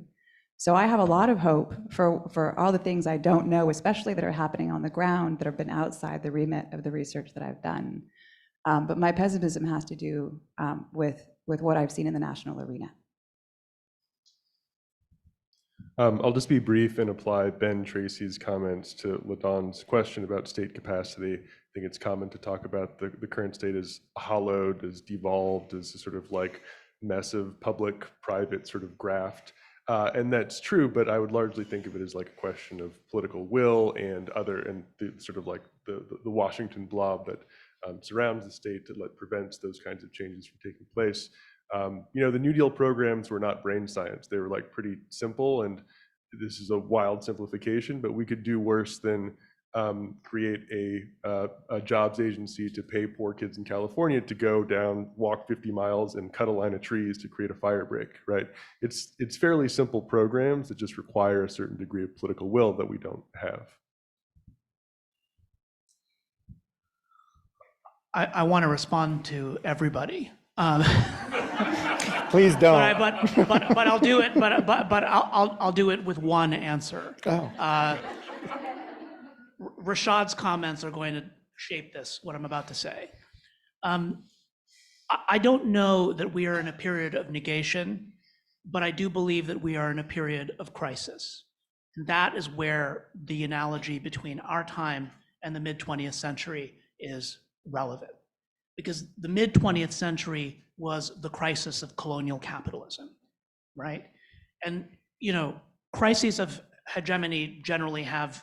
So I have a lot of hope for all the things I don't know, especially that are happening on the ground, that have been outside the remit of the research that I've done. But my pessimism has to do with what I've seen in the national arena. I'll just be brief and apply Ben Tracy's comments to LaDon's question about state capacity. I think it's common to talk about the current state as hollowed, as devolved, as a sort of like mess of public-private sort of graft. And that's true, but I would largely think of it as like a question of political will and the sort of like the Washington blob that surrounds the state that prevents those kinds of changes from taking place. You know, the New Deal programs were not brain science. They were like pretty simple, and this is a wild simplification, but we could do worse than create a jobs agency to pay poor kids in California to go down, walk 50 miles and cut a line of trees to create a fire break, right? It's fairly simple programs that just require a certain degree of political will that we don't have. I want to respond to everybody. Please don't. But I'll do it. But I'll do it with one answer. Oh. Rashad's comments are going to shape what I'm about to say. I don't know that we are in a period of negation, but I do believe that we are in a period of crisis. And that is where the analogy between our time and the mid-20th century is relevant. Because the mid-20th century was the crisis of colonial capitalism, right? And, you know, crises of hegemony generally have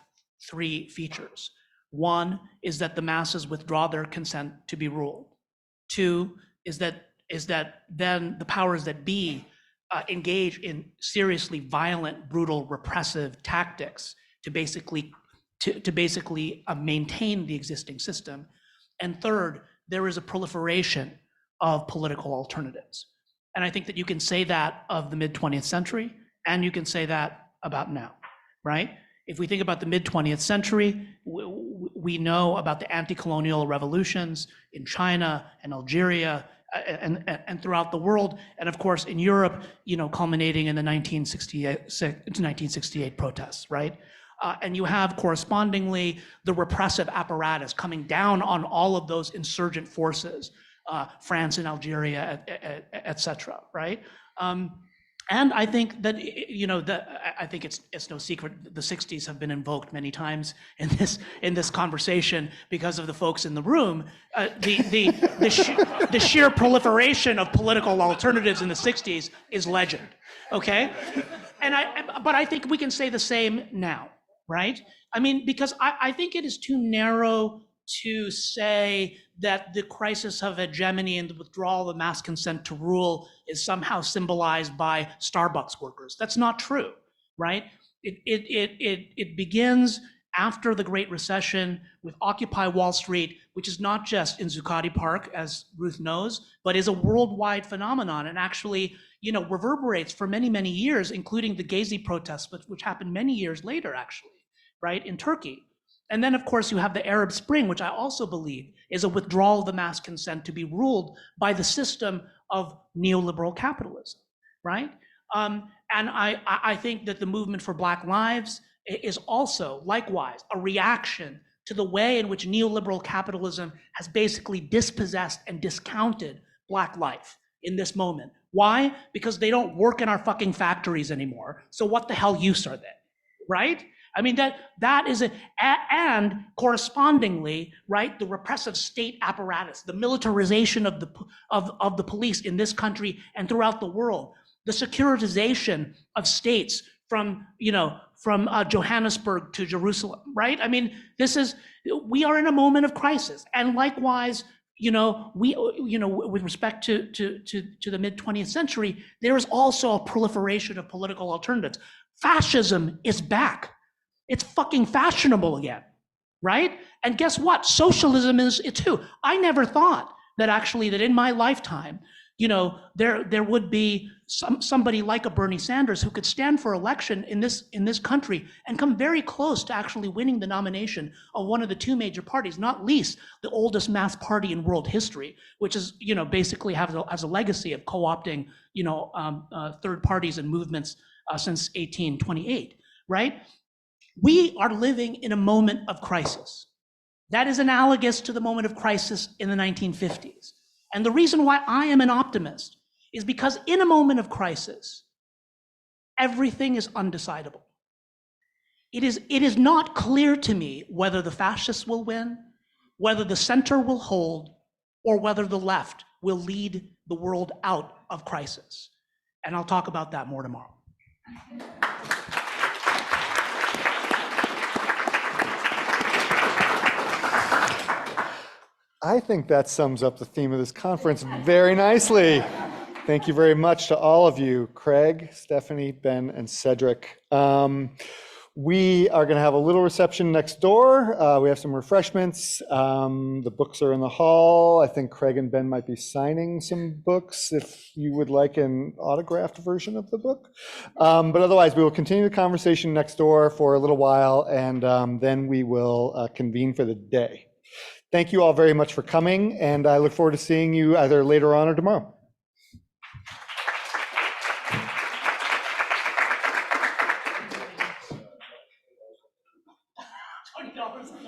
three features. One is that the masses withdraw their consent to be ruled. Two is that then the powers that be engage in seriously violent, brutal, repressive tactics to basically maintain the existing system. And third, there is a proliferation of political alternatives. And I think that you can say that of the mid-20th century, and you can say that about now, right? If we think about the mid-20th century, we know about the anti-colonial revolutions in China and Algeria and throughout the world, and of course in Europe, you know, culminating in the 1968 protests, right? And you have correspondingly the repressive apparatus coming down on all of those insurgent forces, France and Algeria, et cetera, right? And I think that, I think it's no secret the 60s have been invoked many times in this conversation because of the folks in the room. The sheer proliferation of political alternatives in the 60s is legend, okay? But I think we can say the same now, right? I mean, because I think it is too narrow to say that the crisis of hegemony and the withdrawal of mass consent to rule is somehow symbolized by Starbucks workers. That's not true, right? It begins after the Great Recession with Occupy Wall Street, which is not just in Zuccotti Park, as Ruth knows, but is a worldwide phenomenon and actually, reverberates for many, many years, including the Gezi protests, which happened many years later, actually, right, in Turkey. And then, of course, you have the Arab Spring, which I also believe is a withdrawal of the mass consent to be ruled by the system of neoliberal capitalism, right? And I think that the movement for Black Lives is also, likewise, a reaction to the way in which neoliberal capitalism has basically dispossessed and discounted Black life in this moment. Why? Because they don't work in our fucking factories anymore. So what the hell use are they, right? I mean, that is it. And correspondingly, right, the repressive state apparatus, the militarization of the police in this country and throughout the world, the securitization of states from Johannesburg to Jerusalem, right? I mean, we are in a moment of crisis. And likewise, with respect to the mid 20th century, there is also a proliferation of political alternatives. Fascism is back. It's fucking fashionable again, right? And guess what? Socialism is it too. I never thought that actually that in my lifetime, there would be somebody like a Bernie Sanders who could stand for election in this country and come very close to actually winning the nomination of one of the two major parties, not least the oldest mass party in world history, which is basically has a legacy of co-opting third parties and movements since 1828, right? We are living in a moment of crisis. That is analogous to the moment of crisis in the 1950s. And the reason why I am an optimist is because in a moment of crisis, everything is undecidable. It is not clear to me whether the fascists will win, whether the center will hold, or whether the left will lead the world out of crisis. And I'll talk about that more tomorrow. I think that sums up the theme of this conference very nicely. Thank you very much to all of you, Craig, Stephanie, Ben, and Cedric. We are going to have a little reception next door. We have some refreshments. The books are in the hall. I think Craig and Ben might be signing some books if you would like an autographed version of the book. But otherwise, we will continue the conversation next door for a little while, and then we will convene for the day. Thank you all very much for coming, and I look forward to seeing you either later on or tomorrow.